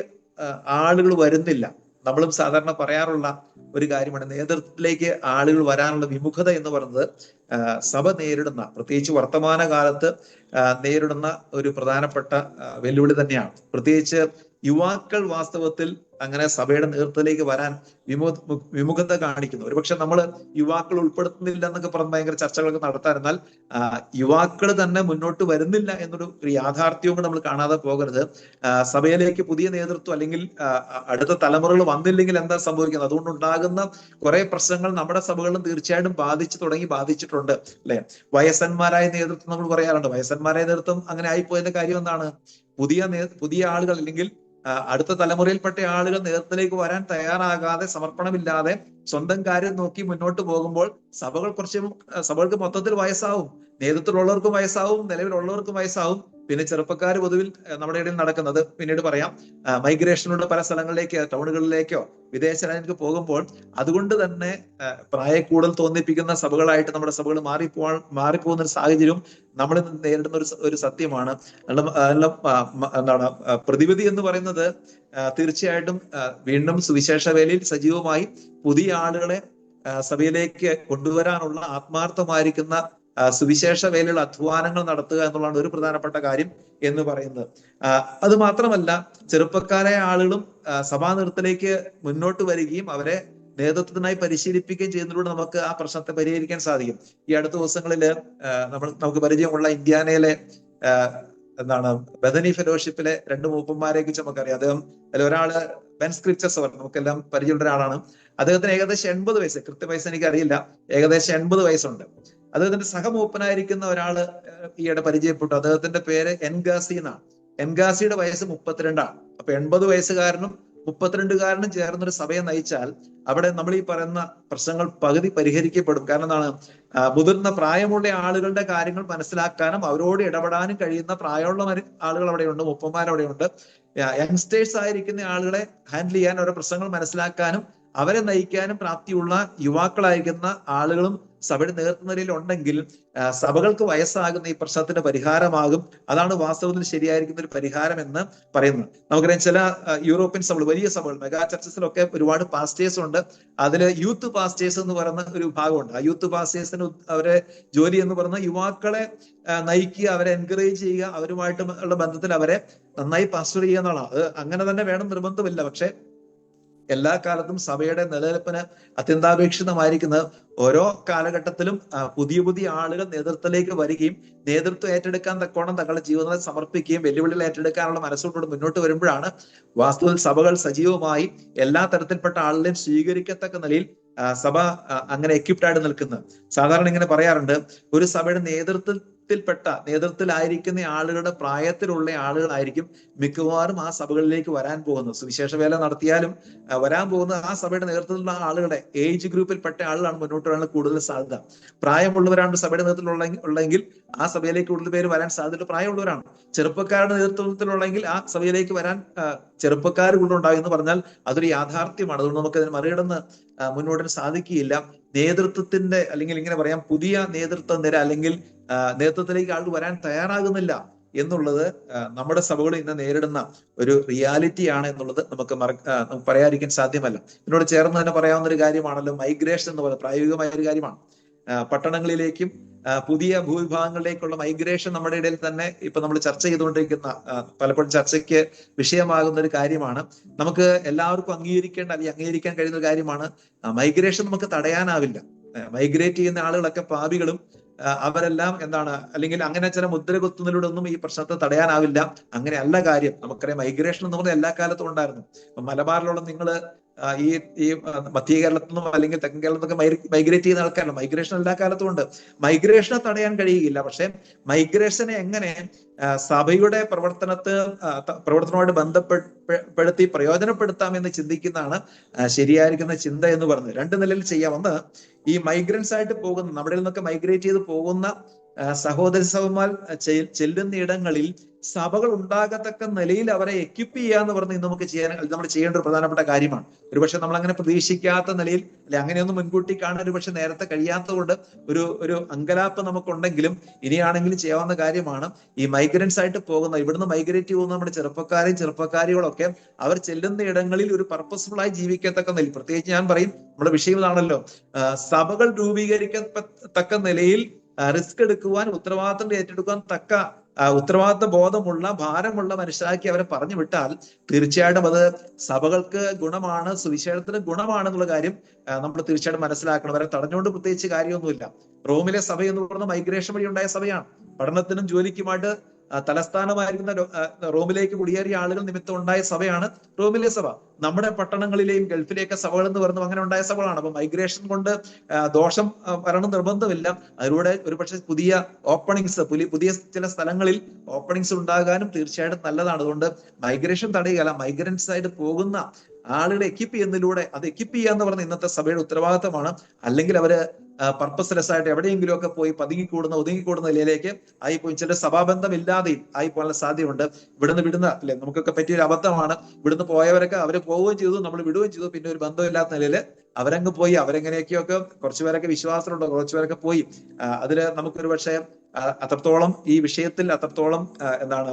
B: ആളുകൾ വരുന്നില്ല. നമ്മളും സാധാരണ പറയാറുള്ള ഒരു കാര്യമാണ്. നേതൃത്വത്തിലേക്ക് ആളുകൾ വരാനുള്ള വിമുഖത എന്ന് പറയുന്നത് സഭ നേരിടുന്ന, പ്രത്യേകിച്ച് വർത്തമാന കാലത്ത് നേരിടുന്ന ഒരു പ്രധാനപ്പെട്ട വെല്ലുവിളി തന്നെയാണ്. പ്രത്യേകിച്ച് യുവാക്കൾ വാസ്തവത്തിൽ അങ്ങനെ സഭയുടെ നേതൃത്വത്തിലേക്ക് വരാൻ വിമുഖത കാണിക്കുന്നു. ഒരുപക്ഷെ നമ്മൾ യുവാക്കൾ ഉൾപ്പെടുത്തുന്നില്ല എന്നൊക്കെ പറഞ്ഞ് ഭയങ്കര ചർച്ചകളൊക്കെ നടത്താറുന്നാൽ യുവാക്കൾ തന്നെ മുന്നോട്ട് വരുന്നില്ല എന്നൊരു യാഥാർത്ഥ്യവും നമ്മൾ കാണാതെ പോകരുത്. സഭയിലേക്ക് പുതിയ നേതൃത്വം അല്ലെങ്കിൽ അടുത്ത തലമുറകൾ വന്നില്ലെങ്കിൽ എന്താ സംഭവിക്കുന്നത്? അതുകൊണ്ടുണ്ടാകുന്ന കുറെ പ്രശ്നങ്ങൾ നമ്മുടെ സഭകളിലും തീർച്ചയായിട്ടും ബാധിച്ചിട്ടുണ്ട് അല്ലെ? വയസ്സന്മാരായ നേതൃത്വം നമ്മൾ പറയാറുണ്ട്. വയസ്സന്മാരായ നേതൃത്വം അങ്ങനെ ആയിപ്പോയതിന്റെ കാര്യം എന്താണ്? പുതിയ ആളുകൾ അല്ലെങ്കിൽ അടുത്ത തലമുറയിൽപ്പെട്ട ആളുകൾ നേതൃത്വത്തിലേക്ക് വരാൻ തയ്യാറാകാതെ, സമർപ്പണമില്ലാതെ സ്വന്തം കാര്യം നോക്കി മുന്നോട്ട് പോകുമ്പോൾ സഭകൾക്ക് മൊത്തത്തിൽ വയസ്സാവും. നേതൃത്വത്തിലുള്ളവർക്കും വയസ്സാവും, നിലവിലുള്ളവർക്കും വയസ്സാവും. പിന്നെ ചെറുപ്പക്കാർ പൊതുവിൽ നമ്മുടെ ഇടയിൽ നടക്കുന്നത്, പിന്നീട് പറയാം, മൈഗ്രേഷനിലൂടെ പല സ്ഥലങ്ങളിലേക്ക്, ടൗണുകളിലേക്കോ വിദേശ രാജ്യത്തേക്ക് പോകുമ്പോൾ അതുകൊണ്ട് തന്നെ പ്രായക്കൂടുതൽ തോന്നിപ്പിക്കുന്ന സഭകളായിട്ട് നമ്മുടെ സഭകൾ മാറിപ്പോകുന്ന ഒരു സാഹചര്യം നമ്മൾ നേരിടുന്ന ഒരു സത്യമാണ്. എന്താണ് പ്രതിവിധി എന്ന് പറയുന്നത്? തീർച്ചയായിട്ടും വീണ്ടും സുവിശേഷ വേലയിൽ സജീവമായി പുതിയ ആളുകളെ സഭയിലേക്ക് കൊണ്ടുവരാനുള്ള ആത്മാർത്ഥമായിരിക്കുന്ന സുവിശേഷ വേലയുള്ള അധ്വാനങ്ങൾ നടത്തുക എന്നുള്ളതാണ് ഒരു പ്രധാനപ്പെട്ട കാര്യം എന്ന് പറയുന്നത്. അത് മാത്രമല്ല, ചെറുപ്പക്കാരായ ആളുകളും സഭാ നേതൃത്വത്തിലേക്ക് മുന്നോട്ട് വരികയും അവരെ നേതൃത്വത്തിനായി പരിശീലിപ്പിക്കുകയും ചെയ്യുന്നതിലൂടെ നമുക്ക് ആ പ്രശ്നത്തെ പരിഹരിക്കാൻ സാധിക്കും. ഈ അടുത്ത ദിവസങ്ങളിൽ നമുക്ക് പരിചയമുള്ള ഇന്ത്യാനയിലെ ബദനി ഫെലോഷിപ്പിലെ 2 മൂപ്പന്മാരെ കുറിച്ച് നമുക്കറിയാം. അദ്ദേഹം അതിൽ ഒരാള് ബെൻ സ്ക്രിപ്ചർസ് പറഞ്ഞു, നമുക്കെല്ലാം പരിചയമുള്ള ഒരാളാണ്. അദ്ദേഹത്തിന് ഏകദേശം 80 വയസ്സ്, കൃത്യവയസ്സ് എനിക്കറിയില്ല, ഏകദേശം 80 വയസ്സുണ്ട്. അദ്ദേഹത്തിന്റെ സഹമൂപ്പനായിരിക്കുന്ന ഒരാള് ഈയിടെ പരിചയപ്പെട്ടു. അദ്ദേഹത്തിന്റെ പേര് എൻഗാസി എന്നാണ്. എൻഗാസിയുടെ വയസ്സ് 32 ആണ്. അപ്പൊ 80 വയസ്സുകാരനും 32കാരനും ചേർന്നൊരു സഭയെ നയിച്ചാൽ അവിടെ നമ്മൾ ഈ പറയുന്ന പ്രശ്നങ്ങൾ പകുതി പരിഹരിക്കപ്പെടും. കാരണം എന്താണ്? മുതിർന്ന പ്രായമുള്ള ആളുകളുടെ കാര്യങ്ങൾ മനസ്സിലാക്കാനും അവരോട് ഇടപെടാനും കഴിയുന്ന പ്രായമുള്ള ആളുകൾ അവിടെയുണ്ട്, മുപ്പന്മാരവിടെയുണ്ട്. യങ്സ്റ്റേഴ്സ് ആയിരിക്കുന്ന ആളുകളെ ഹാൻഡിൽ ചെയ്യാൻ, ഓരോ പ്രശ്നങ്ങൾ മനസ്സിലാക്കാനും അവരെ നയിക്കാനും പ്രാപ്തിയുള്ള യുവാക്കളായിരിക്കുന്ന ആളുകളും സഭയുടെ നേതൃനിരയിൽ ഉണ്ടെങ്കിൽ സഭകൾക്ക് വയസ്സാകുന്ന ഈ പ്രശ്നത്തിന്റെ പരിഹാരമാകും. അതാണ് വാസ്തവത്തിൽ ശരിയായിരിക്കുന്ന ഒരു പരിഹാരം എന്ന് പറയുന്നത്. നമുക്കറിയാം, ചില യൂറോപ്യൻ സഭകൾ, വലിയ സഭകൾ, മെഗാ ചർച്ചസിലൊക്കെ ഒരുപാട് പാസ്റ്റേഴ്സ് ഉണ്ട്. അതിൽ യൂത്ത് പാസ്റ്റേഴ്സ് എന്ന് പറയുന്ന ഒരു ഭാഗമുണ്ട്. ആ യൂത്ത് പാസ്റ്റേഴ്സിന് അവരെ ജോലി എന്ന് പറയുന്ന യുവാക്കളെ നയിക്കുക, അവരെ എൻകറേജ് ചെയ്യുക, അവരുമായിട്ടുള്ള ബന്ധത്തിൽ അവരെ നന്നായി പാസ്റ്റർ ചെയ്യുക എന്നുള്ളതാണ്. അത് അങ്ങനെ തന്നെ വേണം നിർബന്ധമില്ല. പക്ഷെ എല്ലാ കാലത്തും സഭയുടെ നിലനിൽപ്പിന് അത്യന്താപേക്ഷിതമായിരിക്കുന്നത് ഓരോ കാലഘട്ടത്തിലും പുതിയ ആളുകൾ നേതൃത്വത്തിലേക്ക് വരികയും നേതൃത്വം ഏറ്റെടുക്കാൻ തക്കോണം തങ്ങളുടെ ജീവിതത്തെ സമർപ്പിക്കുകയും വെല്ലുവിളികൾ ഏറ്റെടുക്കാനുള്ള മനസ്സോടുകൂടി മുന്നോട്ട് വരുമ്പോഴാണ് വാസ്തവത്തിൽ സഭകൾ സജീവമായി എല്ലാ തരത്തിൽപ്പെട്ട ആളുകളെയും സ്വീകരിക്കത്തക്ക നിലയിൽ സഭ അങ്ങനെ എക്യുപ്ഡ് ആയിട്ട് നിൽക്കുന്നത്. സാധാരണ ഇങ്ങനെ പറയാറുണ്ട്, ഒരു സഭയുടെ നേതൃത്വത്തിലായിരിക്കുന്ന ആളുകളുടെ പ്രായത്തിലുള്ള ആളുകളായിരിക്കും മിക്കവാറും ആ സഭകളിലേക്ക് വരാൻ പോകുന്നത്. സുവിശേഷ വേല നടത്തിയാലും വരാൻ പോകുന്ന ആ സഭയുടെ നേതൃത്വത്തിലുള്ള ആളുകളുടെ ഏജ് ഗ്രൂപ്പിൽപ്പെട്ട ആളുകളാണ് മുന്നോട്ട് വരാൻ കൂടുതൽ സാധ്യത. പ്രായമുള്ളവരാണ് സഭയുടെ നേതൃത്വത്തിലുള്ളെങ്കിൽ ആ സഭയിലേക്ക് കൂടുതൽ പേര് വരാൻ സാധ്യത പ്രായമുള്ളവരാണ്. ചെറുപ്പക്കാരുടെ നേതൃത്വത്തിലുള്ളെങ്കിൽ ആ സഭയിലേക്ക് വരാൻ ചെറുപ്പക്കാർ കൂടുതലുണ്ടാകും എന്ന് പറഞ്ഞാൽ അതൊരു യാഥാർത്ഥ്യമാണ്. അതുകൊണ്ട് നമുക്ക് അതിന് മറികടന്ന് മുന്നോട്ട് സാധിക്കുകയില്ല. നേതൃത്വത്തിന്റെ, അല്ലെങ്കിൽ ഇങ്ങനെ പറയാം, പുതിയ നേതൃത്വ നിര അല്ലെങ്കിൽ നേതൃത്വത്തിലേക്ക് ആൾക്ക് വരാൻ തയ്യാറാകുന്നില്ല എന്നുള്ളത് നമ്മുടെ സഭകൾ ഇന്ന് നേരിടുന്ന ഒരു റിയാലിറ്റിയാണ് എന്നുള്ളത് നമുക്ക് പറയാതിരിക്കാൻ സാധ്യമല്ല. ഇതിനോട് ചേർന്ന് തന്നെ പറയാവുന്ന ഒരു കാര്യമാണല്ലോ മൈഗ്രേഷൻ എന്ന് പറയുന്നത്. പ്രായോഗികമായ ഒരു കാര്യമാണ്. പട്ടണങ്ങളിലേക്കും പുതിയ ഭൂവിഭാഗങ്ങളിലേക്കുള്ള മൈഗ്രേഷൻ നമ്മുടെ ഇടയിൽ തന്നെ ഇപ്പൊ നമ്മൾ ചർച്ച ചെയ്തുകൊണ്ടിരിക്കുന്ന, പലപ്പോഴും ചർച്ചയ്ക്ക് വിഷയമാകുന്ന ഒരു കാര്യമാണ്. നമുക്ക് എല്ലാവർക്കും അംഗീകരിക്കാൻ കഴിയുന്ന ഒരു കാര്യമാണ്. മൈഗ്രേഷൻ നമുക്ക് തടയാനാവില്ല. മൈഗ്രേറ്റ് ചെയ്യുന്ന ആളുകളൊക്കെ പാപികളും അവരെല്ലാം അല്ലെങ്കിൽ അങ്ങനെ ചില മുദ്ര കുത്തുന്നതിലൂടെ ഒന്നും ഈ പ്രശ്നത്തെ തടയാനാവില്ല. അങ്ങനെയല്ല കാര്യം. നമുക്കറിയാം, മൈഗ്രേഷൻ എന്ന് പറഞ്ഞാൽ എല്ലാ കാലത്തും ഉണ്ടായിരുന്നു. മലബാറിലുള്ള നിങ്ങള് ഈ മധ്യ കേരളത്തിൽ നിന്നും അല്ലെങ്കിൽ തെക്കൻ കേരളത്തിൽ നിന്നൊക്കെ മൈഗ്രേറ്റ് ചെയ്യുന്ന ആൾക്കാരല്ല. മൈഗ്രേഷൻ എല്ലാ കാലത്തും ഉണ്ട്. മൈഗ്രേഷനെ തടയാൻ കഴിയുകയില്ല. പക്ഷെ മൈഗ്രേഷനെ എങ്ങനെ സഭയുടെ പ്രവർത്തനവുമായിട്ട് ബന്ധപ്പെടുത്തി പ്രയോജനപ്പെടുത്താം എന്ന് ചിന്തിക്കുന്നതാണ് ശരിയായിരിക്കുന്ന ചിന്ത എന്ന് പറയുന്നത്. 2 നിലയിൽ ചെയ്യാം. ഒന്ന്, ഈ മൈഗ്രൻസ് ആയിട്ട് പോകുന്ന, നമ്മുടെ നിന്നൊക്കെ മൈഗ്രേറ്റ് ചെയ്ത് പോകുന്ന സഹോദര സഭമാർ ചെല്ലുന്ന ഇടങ്ങളിൽ സഭകൾ ഉണ്ടാകത്തക്ക നിലയിൽ അവരെ എക്യുപ്പ് ചെയ്യുക എന്ന് പറഞ്ഞ് ഇന്ന് നമ്മൾ ചെയ്യേണ്ട ഒരു പ്രധാനപ്പെട്ട കാര്യമാണ്. ഒരുപക്ഷെ നമ്മൾ അങ്ങനെ പ്രതീക്ഷിക്കാത്ത നിലയിൽ അല്ലെ അങ്ങനെയൊന്നും മുൻകൂട്ടി കാണാൻ ഒരുപക്ഷെ നേരത്തെ കഴിയാത്തതുകൊണ്ട് ഒരു അങ്കലാപ്പ് നമുക്കുണ്ടെങ്കിലും ഇനിയാണെങ്കിലും ചെയ്യാവുന്ന കാര്യമാണ്. ഈ മൈഗ്രൻസ് ആയിട്ട് പോകുന്ന, ഇവിടുന്ന് മൈഗ്രേറ്റ് പോകുന്ന നമ്മുടെ ചെറുപ്പക്കാരികളൊക്കെ അവർ ചെല്ലുന്ന ഇടങ്ങളിൽ ഒരു പർപ്പസ്ഫുൾ ആയി ജീവിക്കത്തക്ക നിലയിൽ, പ്രത്യേകിച്ച് ഞാൻ പറയും നമ്മുടെ വിഷയം ഇതാണല്ലോ, സഭകൾ രൂപീകരിക്കത്തക്ക നിലയിൽ റിസ്ക് എടുക്കുവാൻ, ഉത്തരവാദിത്തം ഏറ്റെടുക്കാൻ തക്ക ഉത്തരവാദിത്ത ബോധമുള്ള, ഭാരമുള്ള മനുഷ്യരാക്കി അവരെ പറഞ്ഞു വിട്ടാൽ തീർച്ചയായിട്ടും അത് സഭകൾക്ക് ഗുണമാണ്, സുവിശേഷത്തിന് ഗുണമാണെന്നുള്ള കാര്യം നമ്മൾ തീർച്ചയായിട്ടും മനസ്സിലാക്കണം. അവരെ തടഞ്ഞുകൊണ്ട് പ്രത്യേകിച്ച് കാര്യമൊന്നുമില്ല. റോമിലെ സഭ എന്ന് പറയുന്നത് മൈഗ്രേഷൻ വഴി ഉണ്ടായ സഭയാണ്. പഠനത്തിനും ജോലിക്കുമായിട്ട് തലസ്ഥാനമായിരിക്കുന്ന റോമിലേക്ക് കുടിയേറിയ ആളുകൾ നിമിത്തം ഉണ്ടായ സഭയാണ് റോമിലെ സഭ. നമ്മുടെ പട്ടണങ്ങളിലെയും ഗൾഫിലെയൊക്കെ സഭകൾ എന്ന് പറയുന്നത് അങ്ങനെ ഉണ്ടായ സഭകളാണ്. അപ്പൊ മൈഗ്രേഷൻ കൊണ്ട് ദോഷം വരണം നിർബന്ധമില്ല. അതിലൂടെ ഒരുപക്ഷെ പുതിയ ഓപ്പണിങ്സ്, പുതിയ ചില സ്ഥലങ്ങളിൽ ഓപ്പണിങ്സ് ഉണ്ടാകാനും തീർച്ചയായിട്ടും നല്ലതാണ്. അതുകൊണ്ട് മൈഗ്രേഷൻ തടയുകയല്ല, മൈഗ്രൻസ് ആയിട്ട് പോകുന്ന ആളുകളെ എക്യുപ്പ് ചെയ്യുന്നതിലൂടെ, അത് എക്യുപ്പ് ചെയ്യുക എന്ന് പറഞ്ഞ ഇന്നത്തെ സഭയുടെ ഉത്തരവാദിത്തമാണ്. അല്ലെങ്കിൽ അവര് പർപ്പസ്ലെസ് ആയിട്ട് എവിടെയെങ്കിലും ഒക്കെ പോയി ഒതുങ്ങിക്കൂടുന്ന നിലയിലേക്ക് ആയിപ്പോയി. ചില സഭാബന്ധം ഇല്ലാതെയും ആയി പോകാനുള്ള സാധ്യതയുണ്ട്. വിടുന്ന അല്ലെ, നമുക്കൊക്കെ പറ്റിയൊരു അബദ്ധമാണ്. ഇവിടുന്ന് പോയവരൊക്കെ അവര് പോവുകയും ചെയ്തു, നമ്മൾ വിടുകയും ചെയ്തു. പിന്നെ ഒരു ബന്ധമില്ലാത്ത നിലയിൽ അവരങ്ങ് പോയി. അവരെങ്ങനെയൊക്കെയൊക്കെ കുറച്ചുപേരൊക്കെ വിശ്വാസമുണ്ടോ, കുറച്ചുപേരൊക്കെ പോയി. അതില് നമുക്കൊരു പക്ഷേ അത്രത്തോളം ഈ വിഷയത്തിൽ അത്രത്തോളം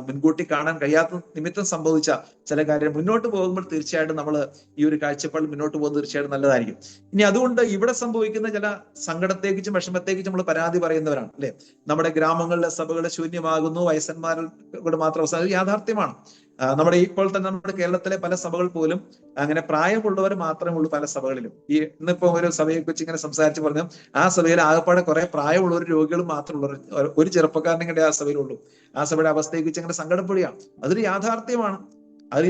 B: മുൻകൂട്ടി കാണാൻ കഴിയാത്ത നിമിത്തം സംഭവിച്ച ചില കാര്യം മുന്നോട്ട് പോകുമ്പോൾ തീർച്ചയായിട്ടും നമ്മൾ ഈ ഒരു കാഴ്ചപ്പാടിൽ മുന്നോട്ട് പോകുന്നത് തീർച്ചയായിട്ടും നല്ലതായിരിക്കും. ഇനി അതുകൊണ്ട് ഇവിടെ സംഭവിക്കുന്ന ചില സങ്കടത്തെക്കുറിച്ചും വിഷമത്തെക്കുറിച്ചും നമ്മൾ പരാതി പറയുന്നവരാണ് അല്ലെ. നമ്മുടെ ഗ്രാമങ്ങളിലെ സഭകൾ ശൂന്യമാകുന്നു, വയസ്സന്മാരോട് മാത്രം അവസാനം യാഥാർത്ഥ്യമാണ്. നമ്മുടെ ഇപ്പോൾ തന്നെ നമ്മുടെ കേരളത്തിലെ പല സഭകൾ പോലും അങ്ങനെ പ്രായമുള്ളവർ മാത്രമേ ഉള്ളൂ പല സഭകളിലും. ഈ ഇന്നിപ്പോ ഒരു സഭയെ കുറിച്ച് ഇങ്ങനെ സംസാരിച്ച് പറഞ്ഞു, ആ സഭയിൽ ആകെപ്പാടെ കുറെ പ്രായമുള്ളവർ, രോഗികളും മാത്രമുള്ളവർ, ഒരു ചെറുപ്പക്കാരനെ കണ്ടേ ആ സഭയിലുള്ളൂ. ആ സഭയുടെ അവസ്ഥയെ കുറിച്ച് അങ്ങനെ സങ്കടപ്പെടുകയാണ്. അതൊരു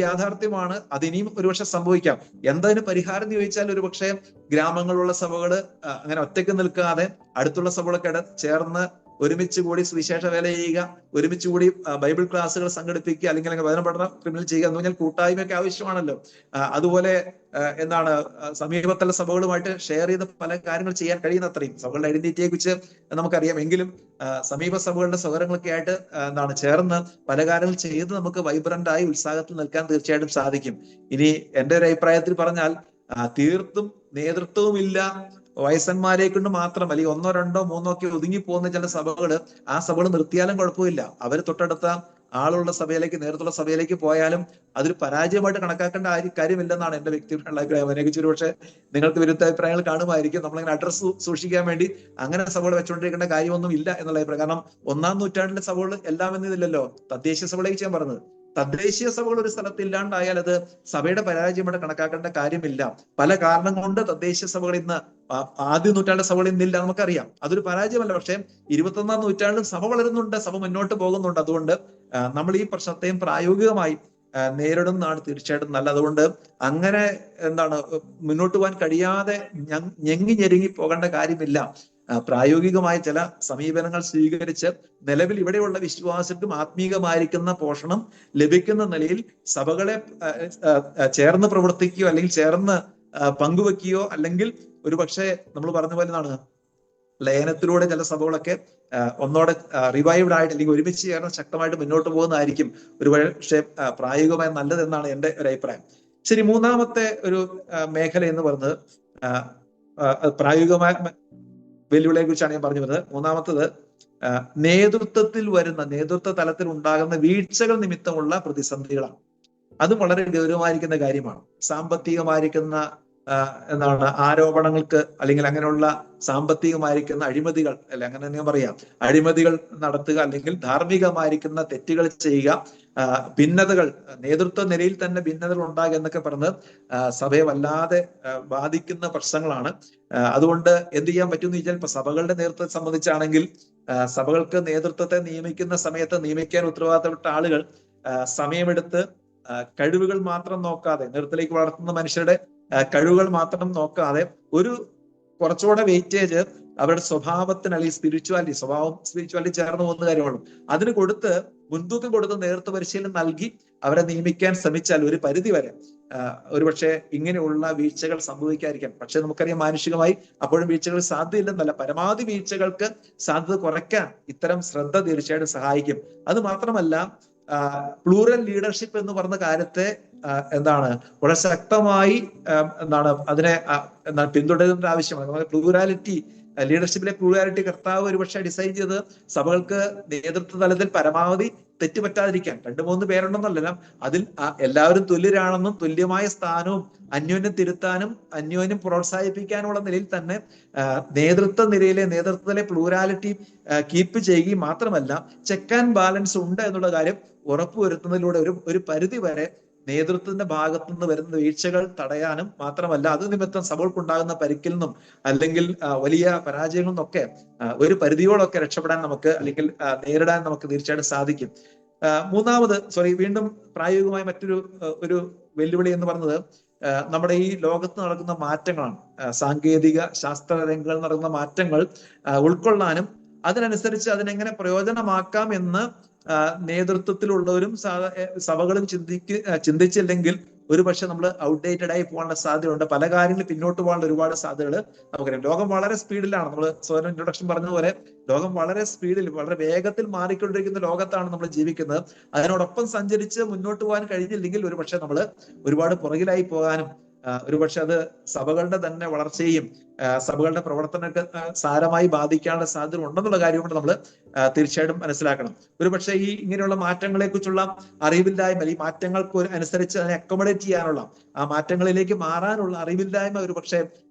B: യാഥാർത്ഥ്യമാണ്. അതിനിയും ഒരുപക്ഷെ സംഭവിക്കാം. എന്തതിന് പരിഹാരം എന്ന് ചോദിച്ചാൽ ഒരുപക്ഷെ ഗ്രാമങ്ങളിലുള്ള സഭകള് അങ്ങനെ ഒറ്റയ്ക്ക് നിൽക്കാതെ അടുത്തുള്ള സഭകളൊക്കെ ചേർന്ന് ഒരുമിച്ച് കൂടി സുവിശേഷ വേല ചെയ്യുക, ഒരുമിച്ച് കൂടി ബൈബിൾ ക്ലാസ്സുകൾ സംഘടിപ്പിക്കുക, അല്ലെങ്കിൽ വചന പഠനം ക്രിമിനൽ ചെയ്യുക എന്ന് പറഞ്ഞാൽ കൂട്ടായ്മയൊക്കെ ആവശ്യമാണല്ലോ. അതുപോലെ സമീപത്തുള്ള സഭകളുമായിട്ട് ഷെയർ ചെയ്ത് പല കാര്യങ്ങൾ ചെയ്യാൻ കഴിയുന്നത്രയും സഭകളുടെ ഐഡന്റിറ്റിയെ കുറിച്ച് നമുക്കറിയാം. എങ്കിലും സമീപ സഭകളുടെ സൗകര്യങ്ങളൊക്കെ ആയിട്ട് ചേർന്ന് പല കാര്യങ്ങൾ ചെയ്ത് നമുക്ക് വൈബ്രന്റ് ആയി ഉത്സാഹത്തിൽ നിൽക്കാൻ തീർച്ചയായിട്ടും സാധിക്കും. ഇനി എന്റെ ഒരു അഭിപ്രായത്തിൽ പറഞ്ഞാൽ തീർത്തും നേതൃത്വവുമില്ല, വയസ്സന്മാരെ കൊണ്ട് മാത്രം, അല്ലെങ്കിൽ 1, 2, 3 ഒക്കെ ഒതുങ്ങി പോകുന്ന ചില സഭകള്, ആ സഭകൾ നിർത്തിയാലും കുഴപ്പമില്ല. അവർ തൊട്ടടുത്ത ആളുള്ള സഭയിലേക്ക്, നേതൃത്വമുള്ള സഭയിലേക്ക് പോയാലും അതൊരു പരാജയമായിട്ട് കണക്കാക്കേണ്ട കാര്യമില്ലെന്നാണ് എന്റെ വ്യക്തിപരമായ അഭിപ്രായം. അതിനെക്കുറിച്ച് ഒരു പക്ഷേ നിങ്ങൾക്ക് വിരുദ്ധ അഭിപ്രായങ്ങൾ കാണുമായിരിക്കും. നമ്മളിങ്ങനെ അഡ്രസ് സൂക്ഷിക്കാൻ വേണ്ടി അങ്ങനെ സഭകൾ വെച്ചുകൊണ്ടിരിക്കേണ്ട കാര്യമൊന്നും ഇല്ല എന്നുള്ള അഭിപ്രായം. കാരണം 1-ാം നൂറ്റാണ്ടിലെ സഭകൾ എല്ലാം എന്നില്ലല്ലോ. തദ്ദേശീയ സഭകളേക്ക് ഞാൻ പറഞ്ഞത്, തദ്ദേശീയ സഭകൾ ഒരു സ്ഥലത്ത് ഇല്ലാണ്ടായാൽ അത് സഭയുടെ പരാജയമായിട്ട് കണക്കാക്കേണ്ട കാര്യമില്ല. പല കാരണം കൊണ്ട് തദ്ദേശീയ സഭകൾ ഇന്ന്, ആദ്യ നൂറ്റാണ്ട് സഭകൾ ഇന്നില്ല, നമുക്കറിയാം. അതൊരു പരാജയമല്ല. പക്ഷെ 21-ാം നൂറ്റാണ്ടിൽ സഭ വളരുന്നുണ്ട്, സഭ മുന്നോട്ട് പോകുന്നുണ്ട്. അതുകൊണ്ട് നമ്മൾ ഈ പ്രശ്നത്തെയും പ്രായോഗികമായി നേരിടുന്നതാണ് തീർച്ചയായിട്ടും നല്ലത്. അതുകൊണ്ട് അങ്ങനെ മുന്നോട്ട് പോകാൻ കഴിയാതെ ഞെരുങ്ങി പോകേണ്ട കാര്യമില്ല. പ്രായോഗികമായ ചില സമീപനങ്ങൾ സ്വീകരിച്ച് നിലവിൽ ഇവിടെയുള്ള വിശ്വാസികൾക്കും ആത്മീകമായിരിക്കുന്ന പോഷണം ലഭിക്കുന്ന നിലയിൽ സഭകളെ ചേർന്ന് പ്രവർത്തിക്കുകയോ അല്ലെങ്കിൽ ചേർന്ന് പങ്കുവെക്കുകയോ, അല്ലെങ്കിൽ ഒരു പക്ഷേ നമ്മൾ പറഞ്ഞ പോലെ ലയനത്തിലൂടെ ചില സഭകളൊക്കെ ഒന്നോടെ റിവൈവ്ഡ് ആയിട്ട് അല്ലെങ്കിൽ ഒരുമിച്ച് ചേർന്ന് ശക്തമായിട്ട് മുന്നോട്ട് പോകുന്നതായിരിക്കും ഒരു പക്ഷേ പ്രായോഗികമായി നല്ലതെന്നാണ് എൻ്റെ ഒരു അഭിപ്രായം. ശരി, മൂന്നാമത്തെ ഒരു മേഖല എന്ന് പറയുന്നത് പ്രായോഗികമായ വെല്ലുവിളിയെ കുറിച്ചാണ് ഞാൻ പറഞ്ഞു വരുന്നത്. മൂന്നാമത്തത് നേതൃത്വ തലത്തിൽ ഉണ്ടാകുന്ന വീഴ്ചകൾ നിമിത്തമുള്ള പ്രതിസന്ധികളാണ്. അത് വളരെ ഗൗരവമായിരിക്കുന്ന കാര്യമാണ്. സാമ്പത്തികമായിരിക്കുന്ന ആരോപണങ്ങൾക്ക്, അല്ലെങ്കിൽ അങ്ങനെയുള്ള സാമ്പത്തികമായിരിക്കുന്ന അഴിമതികൾ, അല്ലെ അങ്ങനെ ഞാൻ പറയാം, അഴിമതികൾ നടത്തുക, അല്ലെങ്കിൽ ധാർമ്മികമായിരിക്കുന്ന തെറ്റുകൾ ചെയ്യുക, ഭിന്നതകൾ, നേതൃത്വ നിലയിൽ തന്നെ ഭിന്നതകൾ ഉണ്ടാകുക എന്നൊക്കെ പറഞ്ഞ് സഭയെ വല്ലാതെ ബാധിക്കുന്ന പ്രശ്നങ്ങളാണ്. അതുകൊണ്ട് എന്ത് ചെയ്യാൻ പറ്റുമെന്ന് ചോദിച്ചാൽ, ഇപ്പൊ സഭകളുടെ നേതൃത്വത്തെ സംബന്ധിച്ചാണെങ്കിൽ സഭകൾക്ക് നേതൃത്വത്തെ നിയമിക്കുന്ന സമയത്ത് നിയമിക്കാൻ ഉത്തരവാദിത്തപ്പെട്ട ആളുകൾ സമയമെടുത്ത് കഴിവുകൾ മാത്രം നോക്കാതെ, നേതൃത്വത്തിലേക്ക് വളർത്തുന്ന മനുഷ്യരുടെ കഴിവുകൾ മാത്രം നോക്കാതെ ഒരു കുറച്ചുകൂടെ വെയിറ്റേജ് അവരുടെ സ്വഭാവത്തിന്, അല്ലെങ്കിൽ സ്പിരിച്വാലിറ്റി ചേർന്ന് പോകുന്ന കാര്യമാണ്. അതിന് മുൻതൂക്കം കൊടുത്ത് നേതൃത്വ പരിശീലനം നൽകി അവരെ നിയമിക്കാൻ ശ്രമിച്ചാൽ ഒരു പരിധി വരെ ഒരുപക്ഷെ ഇങ്ങനെയുള്ള വീഴ്ചകൾ സംഭവിക്കാതിരിക്കാം. പക്ഷെ നമുക്കറിയാം മാനുഷികമായി അപ്പോഴും വീഴ്ചകൾ സാധ്യതയില്ലെന്നല്ല, പരമാവധി വീഴ്ചകൾക്ക് സാധ്യത കുറയ്ക്കാൻ ഇത്തരം ശ്രദ്ധ തീർച്ചയായിട്ടും സഹായിക്കും. അത് മാത്രമല്ല, പ്ലൂറൽ ലീഡർഷിപ്പ് എന്ന് പറഞ്ഞ കാര്യത്തെ വളരെ ശക്തമായി അതിനെ പിന്തുടരുന്ന ആവശ്യമാണ്. പ്ലൂറാലിറ്റി, ലീഡർഷിപ്പിലെ പ്ലൂറാലിറ്റി കർത്താവ് ഒരുപക്ഷെ ഡിസൈൻ ചെയ്ത് സഭകൾക്ക് നേതൃത്വ തലത്തിൽ പരമാവധി തെറ്റുപറ്റാതിരിക്കാൻ. 2-3 പേരുണ്ടെന്നല്ല, അതിൽ എല്ലാവരും തുല്യരാണെന്നും തുല്യമായ സ്ഥാനവും അന്യോന്യം തിരുത്താനും അന്യോന്യം പ്രോത്സാഹിപ്പിക്കാനുള്ള നിലയിൽ തന്നെ നേതൃത്വത്തിലെ പ്ലൂറാലിറ്റി കീപ്പ് ചെയ്യുകയും മാത്രമല്ല ചെക്ക് ആൻഡ് ബാലൻസ് ഉണ്ട് എന്നുള്ള കാര്യം ഉറപ്പുവരുത്തുന്നതിലൂടെ ഒരു പരിധി വരെ നേതൃത്വത്തിന്റെ ഭാഗത്തു നിന്ന് വരുന്ന വീഴ്ചകൾ തടയാനും മാത്രമല്ല അത് നിമിത്തം സഭകൾക്കുണ്ടാകുന്ന പരിക്കിൽ നിന്നും അല്ലെങ്കിൽ വലിയ പരാജയങ്ങളിൽ നിന്നൊക്കെ ഒരു പരിധിയോടൊക്കെ രക്ഷപ്പെടാൻ നമുക്ക് അല്ലെങ്കിൽ നേരിടാൻ നമുക്ക് തീർച്ചയായിട്ടും സാധിക്കും. വീണ്ടും പ്രായോഗികമായ ഒരു വെല്ലുവിളി എന്ന് പറയുന്നത് നമ്മുടെ ഈ ലോകത്ത് നടക്കുന്ന മാറ്റങ്ങളാണ്. സാങ്കേതിക ശാസ്ത്ര രംഗങ്ങളിൽ നടക്കുന്ന മാറ്റങ്ങൾ ഉൾക്കൊള്ളാനും അതിനനുസരിച്ച് അതിനെങ്ങനെ പ്രയോജനമാക്കാം എന്ന് നേതൃത്വത്തിലുള്ളവരും സഭകളും ചിന്തിച്ചില്ലെങ്കിൽ ഒരുപക്ഷെ നമ്മൾ ഔട്ട്ഡേറ്റഡ് ആയി പോകാനുള്ള സാധ്യതയുണ്ട്. പല കാര്യങ്ങളും പിന്നോട്ട് പോകാനുള്ള ഒരുപാട് സാധ്യതകൾ നമുക്കറിയാം. ലോകം വളരെ സ്പീഡിലാണ്. നമ്മൾ സ്വയം ഇൻട്രൊഡക്ഷൻ പറഞ്ഞതുപോലെ ലോകം വളരെ സ്പീഡിൽ വളരെ വേഗത്തിൽ മാറിക്കൊണ്ടിരിക്കുന്ന ലോകത്താണ് നമ്മൾ ജീവിക്കുന്നത്. അതിനോടൊപ്പം സഞ്ചരിച്ച് മുന്നോട്ട് പോകാൻ കഴിഞ്ഞില്ലെങ്കിൽ ഒരുപക്ഷെ നമ്മൾ ഒരുപാട് പുറകിലായി പോകാനും ഒരുപക്ഷെ അത് സഭകളുടെ തന്നെ വളർച്ചയും സഭകളുടെ പ്രവർത്തനത്തെ സാരമായി ബാധിക്കാനുള്ള സാധ്യത ഉണ്ടെന്നുള്ള കാര്യം കൊണ്ട് നമ്മൾ തീർച്ചയായിട്ടും മനസ്സിലാക്കണം. ഒരുപക്ഷെ ഈ ഇങ്ങനെയുള്ള മാറ്റങ്ങളെ കുറിച്ചുള്ള അറിവില്ലായ്മ, ഈ മാറ്റങ്ങൾക്ക് അനുസരിച്ച് അതിനെ അക്കോമഡേറ്റ് ചെയ്യാനുള്ള ആ മാറ്റങ്ങളിലേക്ക് മാറാനുള്ള അറിവില്ലായ്മ ഒരുപക്ഷെ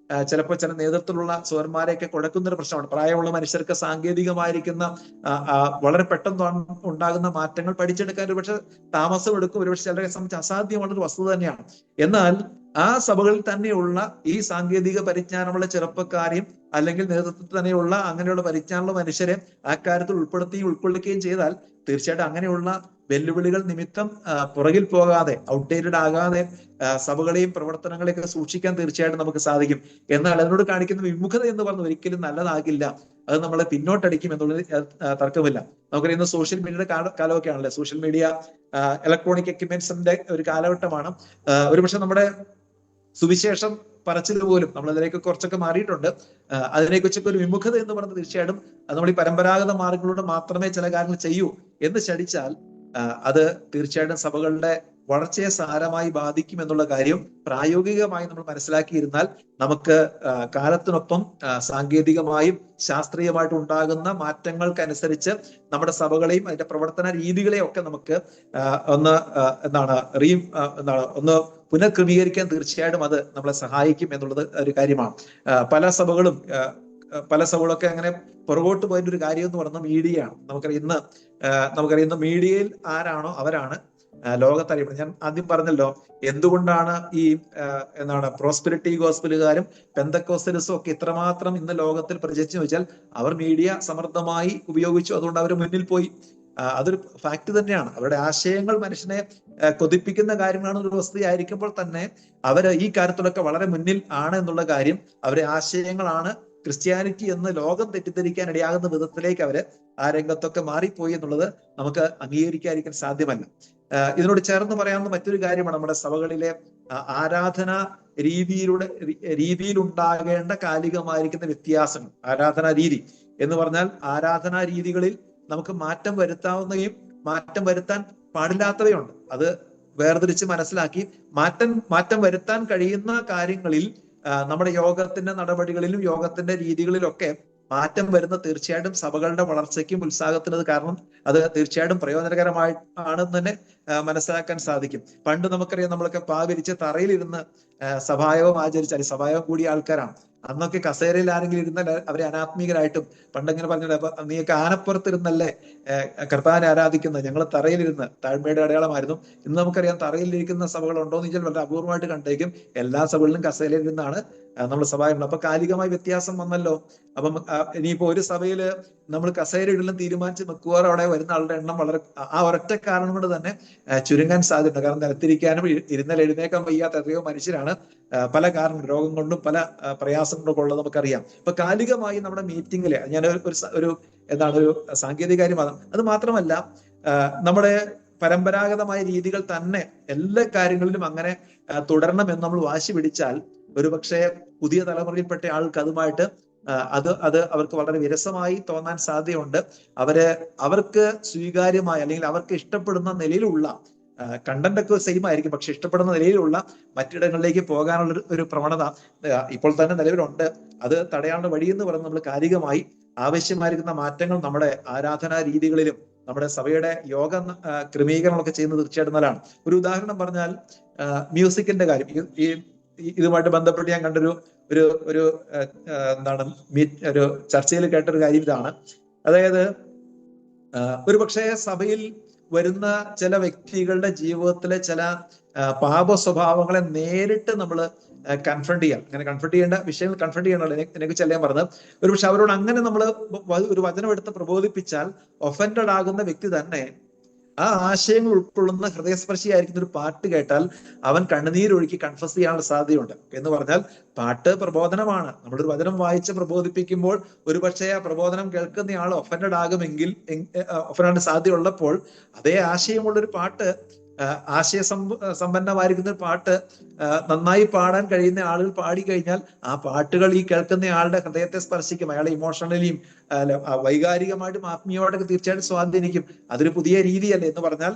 B: ചിലപ്പോൾ ചില നേതൃത്വത്തിലുള്ള സോദരന്മാരെയൊക്കെ കുഴക്കുന്നൊരു പ്രശ്നമാണ്. പ്രായമുള്ള മനുഷ്യർക്ക് സാങ്കേതികമായിരിക്കുന്ന വളരെ പെട്ടെന്ന് ഉണ്ടാകുന്ന മാറ്റങ്ങൾ പഠിച്ചെടുക്കാൻ ഒരുപക്ഷെ താമസം എടുക്കും. ഒരുപക്ഷെ ചിലരെ സംബന്ധിച്ച് അസാധ്യമുള്ളൊരു വസ്തുത തന്നെയാണ്. എന്നാൽ ആ സഭകളിൽ തന്നെയുള്ള ഈ സാങ്കേതിക പരിജ്ഞാനമുള്ള ചെറുപ്പക്കാരെയും അല്ലെങ്കിൽ നേതൃത്വത്തിൽ തന്നെയുള്ള അങ്ങനെയുള്ള പരിജ്ഞാനമുള്ള മനുഷ്യരെ ആ കാര്യത്തിൽ ഉൾക്കൊള്ളിക്കുകയും ചെയ്താൽ തീർച്ചയായിട്ടും അങ്ങനെയുള്ള വെല്ലുവിളികൾ നിമിത്തം പുറകിൽ പോകാതെ ഔട്ട്ഡേറ്റഡ് ആകാതെ സഭകളെയും പ്രവർത്തനങ്ങളെയൊക്കെ സൂക്ഷിക്കാൻ തീർച്ചയായിട്ടും നമുക്ക് സാധിക്കും. എന്നാൽ അതിനോട് കാണിക്കുന്ന വിമുഖത എന്ന് പറഞ്ഞത് ഒരിക്കലും നല്ലതാകില്ല. അത് നമ്മളെ പിന്നോട്ടടിക്കും എന്നുള്ളത് തർക്കമില്ല. നമുക്കറിയുന്ന സോഷ്യൽ മീഡിയയുടെ കാലമൊക്കെ ആണല്ലേ. സോഷ്യൽ മീഡിയ, ഇലക്ട്രോണിക് എക്യുപ്മെന്റ്സിന്റെ ഒരു കാലഘട്ടമാണ്. ഒരുപക്ഷെ നമ്മുടെ സുവിശേഷം പറച്ചിൽ പോലും നമ്മൾ അതിലേക്ക് കുറച്ചൊക്കെ മാറിയിട്ടുണ്ട്. അതിനെക്കുറിച്ചൊക്കെ ഒരു വിമുഖത എന്ന് പറയുന്നത് തീർച്ചയായിട്ടും നമ്മൾ ഈ പരമ്പരാഗത മാർഗങ്ങളിലൂടെ മാത്രമേ ചില കാര്യങ്ങൾ ചെയ്യൂ എന്ന് ശഠിച്ചാൽ അത് തീർച്ചയായിട്ടും സഭകളുടെ വളർച്ചയെ സാരമായി ബാധിക്കും എന്നുള്ള കാര്യം പ്രായോഗികമായി നമ്മൾ മനസ്സിലാക്കിയിരുന്നാൽ നമുക്ക് കാലത്തിനൊപ്പം സാങ്കേതികമായും ശാസ്ത്രീയമായിട്ടും ഉണ്ടാകുന്ന മാറ്റങ്ങൾക്കനുസരിച്ച് നമ്മുടെ സഭകളെയും അതിന്റെ പ്രവർത്തന രീതികളെയും ഒക്കെ നമുക്ക് ഒന്ന് പുനഃക്രമീകരിക്കാൻ തീർച്ചയായിട്ടും അത് നമ്മളെ സഹായിക്കും എന്നുള്ളത് ഒരു കാര്യമാണ്. പല സഭകളൊക്കെ അങ്ങനെ പുറകോട്ട് പോയതിന്റെ ഒരു കാര്യം എന്ന് പറയുന്നത് മീഡിയയാണ്. നമുക്കറിയുന്ന മീഡിയയിൽ ആരാണോ അവരാണ് ലോകത്തറിയപ്പെടുന്നത്. ഞാൻ ആദ്യം പറഞ്ഞല്ലോ എന്തുകൊണ്ടാണ് ഈ പ്രോസ്പെരിറ്റി ഗോസ്പലുകാരും പെന്തക്കോസ്റ്റലിസും ഒക്കെ ഇത്രമാത്രം ഇന്ന് ലോകത്തിൽ പ്രചരിച്ചു വെച്ചാൽ അവർ മീഡിയ സമർത്ഥമായി ഉപയോഗിച്ചു. അതുകൊണ്ട് അവർ മുന്നിൽ പോയി. അതൊരു ഫാക്ട് തന്നെയാണ്. അവരുടെ ആശയങ്ങൾ മനുഷ്യനെ കൊതിപ്പിക്കുന്ന കാര്യങ്ങളാണ് ഒരു വസ്തുതയായിരിക്കുമ്പോൾ തന്നെ അവര് ഈ കാര്യത്തിലൊക്കെ വളരെ മുന്നിൽ ആണ് എന്നുള്ള കാര്യം, അവരുടെ ആശയങ്ങളാണ് ക്രിസ്ത്യാനിറ്റി എന്ന് ലോകം തെറ്റിദ്ധരിക്കാൻ ഇടയാകുന്ന വിധത്തിലേക്ക് അവര് ആ രംഗത്തൊക്കെ മാറിപ്പോയി എന്നുള്ളത് നമുക്ക് അംഗീകരിക്കാതിരിക്കാൻ സാധ്യമല്ല. ഇതിനോട് ചേർന്ന് പറയാവുന്ന മറ്റൊരു കാര്യമാണ് നമ്മുടെ സഭകളിലെ ആരാധന രീതിയിൽ ഉണ്ടാകേണ്ട കാലികമായിരിക്കുന്ന വ്യത്യാസങ്ങൾ. ആരാധനാ രീതി എന്ന് പറഞ്ഞാൽ ആരാധനാ രീതികളിൽ നമുക്ക് മാറ്റം വരുത്താവുന്നതും മാറ്റം വരുത്താൻ പാടില്ലാത്തവയുണ്ട്. അത് വേർതിരിച്ച് മനസ്സിലാക്കി മാറ്റം വരുത്താൻ കഴിയുന്ന കാര്യങ്ങളിൽ നമ്മുടെ യോഗത്തിന്റെ നടപടികളിലും യോഗത്തിന്റെ രീതികളിലൊക്കെ മാറ്റം വരുന്ന തീർച്ചയായിട്ടും സഭകളുടെ വളർച്ചയ്ക്കും ഉത്സാഹത്തിനും അത് കാരണം അത് തീർച്ചയായിട്ടും പ്രയോജനകരമായിട്ടാണെന്ന് തന്നെ മനസ്സിലാക്കാൻ സാധിക്കും. പണ്ട് നമുക്കറിയാം, നമ്മളൊക്കെ പാവിരിച്ച് തറയിലിരുന്ന് സഭായോഗം ആചരിച്ചാൽ സഭായോഗം കൂടിയ ആൾക്കാരാണ്. അന്നൊക്കെ കസേരയിൽ ആരെങ്കിലും ഇരുന്നാൽ അവരെ അനാത്മീകരായിട്ടും പണ്ടെങ്ങനെ പറഞ്ഞത്, നീയൊക്കെ ആനപ്പുറത്തിരുന്നല്ലേ കർത്താവിനെ ആരാധിക്കുന്നത്, ഞങ്ങൾ തറയിലിരുന്ന്, താഴ്മയുടെ അടയാളമായിരുന്നു. ഇന്ന് നമുക്കറിയാം തറയിലിരിക്കുന്ന സഭകൾ ഉണ്ടോ എന്ന് ചോദിച്ചാൽ വളരെ അപൂർവമായിട്ട് കണ്ടേക്കും. എല്ലാ സഭകളിലും കസേരയിലിരുന്നാണ് നമ്മൾ സഭായോഗങ്ങൾ. അപ്പൊ കാലികമായ വ്യത്യാസം വന്നല്ലോ. അപ്പം ഇനിയിപ്പോ ഒരു സഭയില് നമ്മൾ കസേര ഇടലും തീരുമാനിച്ച് നിൽക്കുവാർ അവിടെ വരുന്ന ആളുടെ എണ്ണം വളരെ ആ ഒരൊറ്റ കാരണം കൊണ്ട് തന്നെ ചുരുങ്ങാൻ സാധ്യതയുണ്ട്. കാരണം നിലത്തിരിക്കാനും ഇരുന്നാൽ എഴുന്നേക്കാൻ വയ്യാത്ത എത്രയോ മനുഷ്യരാണ് പല കാരണം രോഗം കൊണ്ടും പല പ്രയാസങ്ങളൊക്കെ ഉള്ളത് നമുക്കറിയാം. ഇപ്പൊ കാലികമായി നമ്മുടെ മീറ്റിങ്ങില് ഞാൻ ഒരു സാങ്കേതിക കാര്യമാണ്. അത് മാത്രമല്ല നമ്മുടെ പരമ്പരാഗതമായ രീതികൾ തന്നെ എല്ലാ കാര്യങ്ങളിലും അങ്ങനെ തുടരണമെന്ന് നമ്മൾ വാശി പിടിച്ചാൽ ഒരുപക്ഷെ പുതിയ തലമുറയിൽപ്പെട്ട ആൾക്ക് അതുമായിട്ട് അത് അവർക്ക് വളരെ വിരസമായി തോന്നാൻ സാധ്യതയുണ്ട്. അവർക്ക് സ്വീകാര്യമായ അല്ലെങ്കിൽ അവർക്ക് ഇഷ്ടപ്പെടുന്ന നിലയിലുള്ള കണ്ടന്റ് ഒക്കെ സെയിം ആയിരിക്കും, പക്ഷെ ഇഷ്ടപ്പെടുന്ന നിലയിലുള്ള മറ്റിടങ്ങളിലേക്ക് പോകാനുള്ള ഒരു പ്രവണത ഇപ്പോൾ തന്നെ നിലവിലുണ്ട്. അത് തടയാനുള്ള വഴിയെന്ന് പറയുന്നത് നമ്മൾ കാലികമായി ആവശ്യമായിരിക്കുന്ന മാറ്റങ്ങൾ നമ്മുടെ ആരാധനാ രീതികളിലും നമ്മുടെ സഭയുടെ യോഗ ക്രമീകരണമൊക്കെ ചെയ്യുന്നത് തീർച്ചയായിട്ടും നല്ലതാണ്. ഒരു ഉദാഹരണം പറഞ്ഞാൽ മ്യൂസിക്കിന്റെ കാര്യം, ഇതുമായിട്ട് ബന്ധപ്പെട്ട് ഞാൻ കണ്ടൊരു ഒരു ഒരു എന്താണ് ഒരു ചർച്ചയിൽ കേട്ടൊരു കാര്യം ഇതാണ്. അതായത് ഒരുപക്ഷെ സഭയിൽ വരുന്ന ചില വ്യക്തികളുടെ ജീവിതത്തിലെ ചില പാപ സ്വഭാവങ്ങളെ നേരിട്ട് നമ്മൾ കൺഫ്രണ്ട് ചെയ്യാം. അങ്ങനെ കൺഫ്രണ്ട് ചെയ്യേണ്ട വിഷയങ്ങൾ കൺഫ്രണ്ട് ചെയ്യണമല്ലോ എന്നെക്കുറിച്ച് ഞാൻ പറഞ്ഞത്. ഒരുപക്ഷെ അവരോട് അങ്ങനെ നമ്മൾ ഒരു വചനം എടുത്ത് പ്രബോധിപ്പിച്ചാൽ ഒഫൻഡഡ് ആകുന്ന വ്യക്തി തന്നെ ആ ആശയങ്ങൾ ഉൾക്കൊള്ളുന്ന ഹൃദയസ്പർശിയായിരിക്കുന്ന ഒരു പാട്ട് കേട്ടാൽ അവൻ കണ്ണുനീരൊഴുക്കി കൺഫസ് ചെയ്യാനുള്ള സാധ്യതയുണ്ട്. എന്ന് പറഞ്ഞാൽ പാട്ട് പ്രബോധനമാണ്. നമ്മളൊരു വചനം വായിച്ച് പ്രബോധിപ്പിക്കുമ്പോൾ ഒരുപക്ഷെ ആ പ്രബോധനം കേൾക്കുന്നയാൾ ഒഫൻഡഡ് ആകുമെങ്കിൽ ഒഫൻഡ് സാധ്യതയുള്ളപ്പോൾ അതേ ആശയമുള്ളൊരു പാട്ട്, സമ്പന്നമായിരിക്കുന്ന ഒരു പാട്ട് നന്നായി പാടാൻ കഴിയുന്ന ആളുകൾ പാടിക്കഴിഞ്ഞാൽ ആ പാട്ടുകൾ ഈ കേൾക്കുന്ന ആളുടെ ഹൃദയത്തെ സ്പർശിക്കും, അയാളെ ഇമോഷണലിയും വൈകാരികമായിട്ടും ആത്മീയമായിട്ടൊക്കെ തീർച്ചയായിട്ടും സ്വാധീനിക്കും. അതൊരു പുതിയ രീതിയല്ലേ. എന്ന് പറഞ്ഞാൽ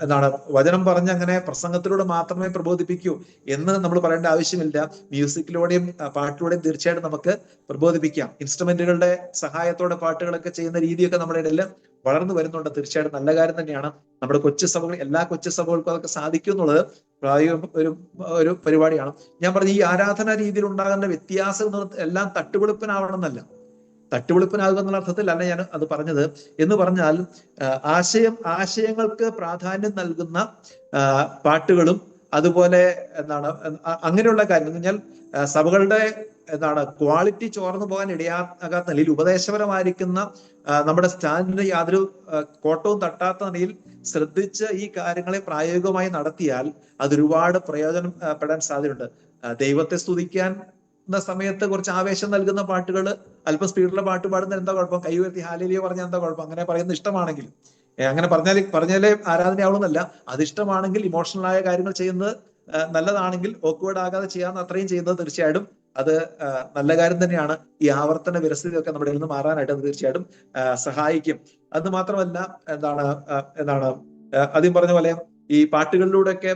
B: എന്താണ് വചനം പറഞ്ഞ് അങ്ങനെ പ്രസംഗത്തിലൂടെ മാത്രമേ പ്രബോധിപ്പിക്കൂ എന്ന് നമ്മൾ പറയേണ്ട ആവശ്യമില്ല. മ്യൂസിക്കിലൂടെയും പാട്ടിലൂടെയും തീർച്ചയായിട്ടും നമുക്ക് പ്രബോധിപ്പിക്കാം. ഇൻസ്ട്രുമെന്റുകളുടെ സഹായത്തോടെ പാട്ടുകളൊക്കെ ചെയ്യുന്ന രീതിയൊക്കെ നമ്മുടെ ഇടയിൽ വളർന്നു വരുന്നുണ്ട്. തീർച്ചയായിട്ടും നല്ല കാര്യം തന്നെയാണ്. നമ്മുടെ കൊച്ചു സഭകൾ, എല്ലാ കൊച്ചു സഭകൾക്കും അതൊക്കെ സാധിക്കും എന്നുള്ളത് ഒരു പരിപാടിയാണ്. ഞാൻ പറഞ്ഞ ഈ ആരാധനാ രീതിയിൽ ഉണ്ടാകുന്ന വ്യത്യാസം എല്ലാം തട്ടുപൊളിപ്പനാവണമെന്നല്ല, തട്ടുപൊളിപ്പനാകുക എന്നുള്ള അർത്ഥത്തിലല്ല ഞാൻ അത് പറഞ്ഞത്. എന്ന് പറഞ്ഞാൽ ആശയങ്ങൾക്ക് പ്രാധാന്യം നൽകുന്ന പാട്ടുകളും അതുപോലെ എന്താണ് അങ്ങനെയുള്ള കാര്യം എന്ന് പറഞ്ഞാൽ സഭകളുടെ ക്വാളിറ്റി ചോർന്നു പോകാൻ ഇടയാകാത്ത നിലയിൽ ഉപദേശപരമായിരിക്കുന്ന നമ്മുടെ സ്റ്റാൻഡിന് യാതൊരു കോട്ടവും തട്ടാത്ത നിലയിൽ ശ്രദ്ധിച്ച് ഈ കാര്യങ്ങളെ പ്രായോഗികമായി നടത്തിയാൽ അതൊരുപാട് പ്രയോജനപ്പെടാൻ സാധ്യതയുണ്ട്. ദൈവത്തെ സ്തുതിക്കാൻ സമയത്ത് കുറച്ച് ആവേശം നൽകുന്ന പാട്ടുകൾ, അല്പം സ്പീഡിലുള്ള പാട്ട് പാടുന്ന എന്താ കുഴപ്പം? കൈ ഉയർത്തി ഹാലേലിയ പറഞ്ഞാൽ എന്താ കുഴപ്പം? അങ്ങനെ പറയുന്നത് ഇഷ്ടമാണെങ്കിൽ, അങ്ങനെ പറഞ്ഞാലേ ആരാധനയാവുന്നല്ല. അത് ഇഷ്ടമാണെങ്കിൽ, ഇമോഷണലായ കാര്യങ്ങൾ ചെയ്യുന്നത് നല്ലതാണെങ്കിൽ, ഓക്വേർഡ് ആകാതെ ചെയ്യാവുന്ന അത്രയും ചെയ്യുന്നത് തീർച്ചയായിട്ടും അത് നല്ല കാര്യം തന്നെയാണ്. ഈ ആവർത്തന വിരസതയൊക്കെ നമ്മുടെ നിന്ന് മാറാനായിട്ട് അത് തീർച്ചയായിട്ടും സഹായിക്കും. അത് മാത്രമല്ല ആദ്യം പറഞ്ഞ പോലെ ഈ പാട്ടുകളിലൂടെയൊക്കെ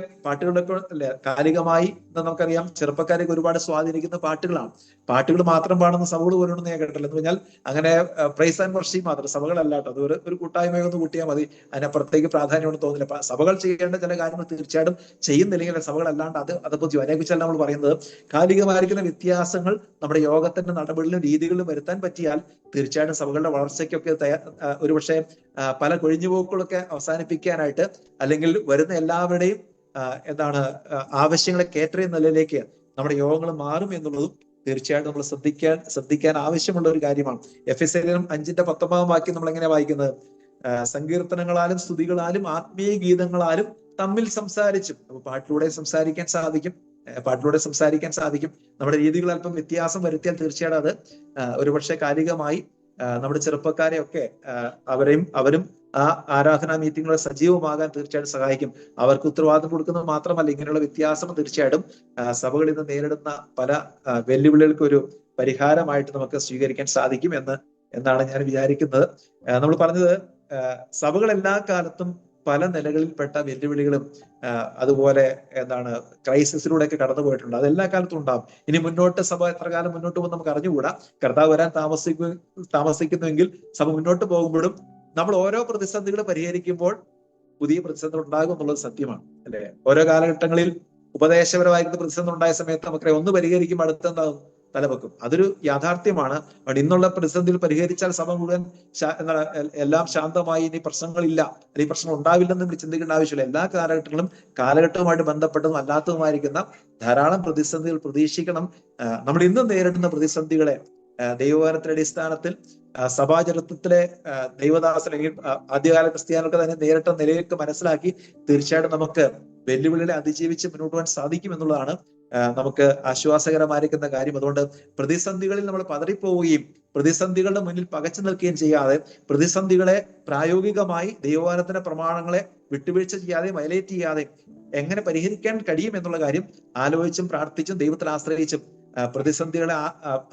B: അല്ലെ കാലികമായി നമുക്കറിയാം ചെറുപ്പക്കാരെയൊക്കെ ഒരുപാട് സ്വാധീനിക്കുന്ന പാട്ടുകളാണ്. പാട്ടുകൾ മാത്രം പാടുന്ന സഭകൾ പോലുണ്ടെന്ന് ഞാൻ കേട്ടില്ല. എന്ന് പറഞ്ഞാൽ അങ്ങനെ പ്രൈസ് ആൻഡ് വർഷിപ്പ് മാത്രം സഭകളല്ല കേട്ടോ. അത് ഒരു കൂട്ടായ്മയൊന്ന് കൂട്ടിയാൽ മതി, അതിനപ്പുറത്തേക്ക് പ്രാധാന്യമൊന്നും തോന്നില്ല. സഭകൾ ചെയ്യേണ്ട ചില കാര്യങ്ങൾ തീർച്ചയായിട്ടും ചെയ്യുന്നില്ലെങ്കിൽ സഭകളല്ലാണ്ട് അതപ്പോ അതിനെക്കുറിച്ചല്ല നമ്മൾ പറയുന്നത്. കാലികമായിരിക്കുന്ന വ്യത്യാസങ്ങൾ നമ്മുടെ യോഗത്തിന്റെ നടപടികളിലും രീതികളിലും വരുത്താൻ പറ്റിയാൽ തീർച്ചയായിട്ടും സഭകളുടെ വളർച്ചയ്ക്കൊക്കെ ഒരുപക്ഷെ പല കൊഴിഞ്ഞുപോക്കുകളൊക്കെ അവസാനിപ്പിക്കാനായിട്ട്, അല്ലെങ്കിൽ വരുന്ന എല്ലാവരുടെയും ആവശ്യങ്ങളെ കേറ്ററിയുന്ന നിലയിലേക്ക് നമ്മുടെ യോഗങ്ങൾ മാറും എന്നുള്ളതും തീർച്ചയായിട്ടും നമ്മൾ ശ്രദ്ധിക്കാൻ ആവശ്യമുള്ള ഒരു കാര്യമാണ്. എഫെസ്യർ 5:19 വാക്യം നമ്മൾ എങ്ങനെ വായിക്കുന്നത്? സങ്കീർത്തനങ്ങളാലും സ്തുതികളാലും ആത്മീയ ഗീതങ്ങളാലും തമ്മിൽ സംസാരിച്ചും. അപ്പൊ പാട്ടിലൂടെ സംസാരിക്കാൻ സാധിക്കും. നമ്മുടെ രീതികൾ അല്പം വ്യത്യാസം വരുത്തിയാൽ തീർച്ചയായിട്ടും അത് ഒരുപക്ഷെ കാലികമായി നമ്മുടെ ചെറുപ്പക്കാരെ ഒക്കെ അവരും ആ ആരാധനാ മീറ്റിങ്ങുകളെ സജീവമാകാൻ തീർച്ചയായിട്ടും സഹായിക്കും. അവർക്ക് ഉത്തരവാദിത്വം കൊടുക്കുന്നത് മാത്രമല്ല, ഇങ്ങനെയുള്ള വ്യത്യാസം തീർച്ചയായിട്ടും സഭകളിൽ നിന്ന് നേരിടുന്ന പല വെല്ലുവിളികൾക്ക് ഒരു പരിഹാരമായിട്ട് നമുക്ക് സ്വീകരിക്കാൻ സാധിക്കും എന്നാണ് ഞാൻ വിചാരിക്കുന്നത്. നമ്മൾ പറഞ്ഞത് സഭകൾ എല്ലാ കാലത്തും പല നിലകളിൽപ്പെട്ട വെല്ലുവിളികളും അതുപോലെ ക്രൈസിസിലൂടെയൊക്കെ കടന്നു പോയിട്ടുണ്ട്. അതെല്ലാ കാലത്തും ഉണ്ടാവും. ഇനി മുന്നോട്ട് സഭ എത്ര കാലം മുന്നോട്ട് പോകും നമുക്ക് അറിഞ്ഞുകൂടാ. കർത്താവ് വരാൻ താമസിക്കുന്നുവെങ്കിൽ സഭ മുന്നോട്ട് പോകുമ്പോഴും നമ്മൾ ഓരോ പ്രതിസന്ധികൾ പരിഹരിക്കുമ്പോൾ പുതിയ പ്രതിസന്ധികൾ ഉണ്ടാകും എന്നുള്ളത് സത്യമാണ്, അല്ലെ? ഓരോ കാലഘട്ടങ്ങളിൽ ഉപദേശപരമായിരുന്ന പ്രതിസന്ധി ഉണ്ടായ സമയത്ത് നമുക്കറിയാം, ഒന്ന് പരിഹരിക്കുമ്പോൾ അടുത്തെന്താകും? തലവെക്കും. അതൊരു യാഥാർത്ഥ്യമാണ്. ഇന്നുള്ള പ്രതിസന്ധിയിൽ പരിഹരിച്ചാൽ സഭ മുഴുവൻ എല്ലാം ശാന്തമായി, ഇനി പ്രശ്നങ്ങളില്ല, അല്ലെങ്കിൽ പ്രശ്നം ഉണ്ടാവില്ലെന്ന് നമ്മൾ ചിന്തിക്കേണ്ട ആവശ്യമില്ല. എല്ലാ കാലഘട്ടവുമായിട്ട് ബന്ധപ്പെട്ടതും അല്ലാത്തതുമായിരിക്കുന്ന ധാരാളം പ്രതിസന്ധികൾ പ്രതീക്ഷിക്കണം. നമ്മൾ ഇന്ന് നേരിടുന്ന പ്രതിസന്ധികളെ ദൈവവചനത്തിന്റെ അടിസ്ഥാനത്തിൽ സഭാചരിത്രത്തിലെ ദൈവദാസൻ അല്ലെങ്കിൽ ആദ്യകാല ക്രിസ്ത്യാനികൾക്ക് തന്നെ നേരിട്ട നിലയിലേക്ക് മനസ്സിലാക്കി തീർച്ചയായിട്ടും നമുക്ക് വെല്ലുവിളികളെ അതിജീവിച്ച് മുന്നോട്ട് പോകാൻ സാധിക്കും എന്നുള്ളതാണ് നമുക്ക് ആശ്വാസകരമായിരിക്കുന്ന കാര്യം. അതുകൊണ്ട് പ്രതിസന്ധികളിൽ നമ്മൾ പതറിപ്പോവുകയും പ്രതിസന്ധികളുടെ മുന്നിൽ പകച്ചു നിൽക്കുകയും ചെയ്യാതെ പ്രതിസന്ധികളെ പ്രായോഗികമായി ദൈവവചനത്തിന്റെ പ്രമാണങ്ങളെ വിട്ടുവീഴ്ച ചെയ്യാതെ വയലേറ്റ് ചെയ്യാതെ എങ്ങനെ പരിഹരിക്കാൻ കഴിയും എന്നുള്ള കാര്യം ആലോചിച്ചും പ്രാർത്ഥിച്ചും ദൈവത്തിൽ ആശ്രയിച്ചും പ്രതിസന്ധികളെ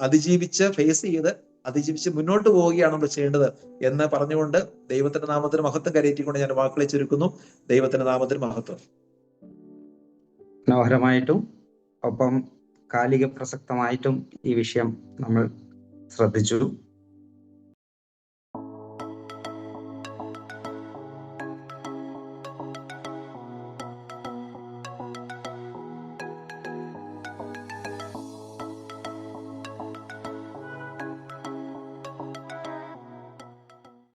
B: അതിജീവിച്ച് മുന്നോട്ട് പോവുകയാണ് നമ്മൾ ചെയ്യേണ്ടത് എന്ന് പറഞ്ഞുകൊണ്ട് ദൈവത്തിന്റെ നാമത്തിന് മഹത്വം കരയറ്റിക്കൊണ്ട് ഞാൻ വാക്കുകളെ ചുരുക്കുന്നു. ദൈവത്തിന്റെ നാമത്തിന് മഹത്വം.
A: മനോഹരമായിട്ടും ഒപ്പം കാലിക പ്രസക്തമായിട്ടും ഈ വിഷയം നമ്മൾ ശ്രദ്ധിച്ചു.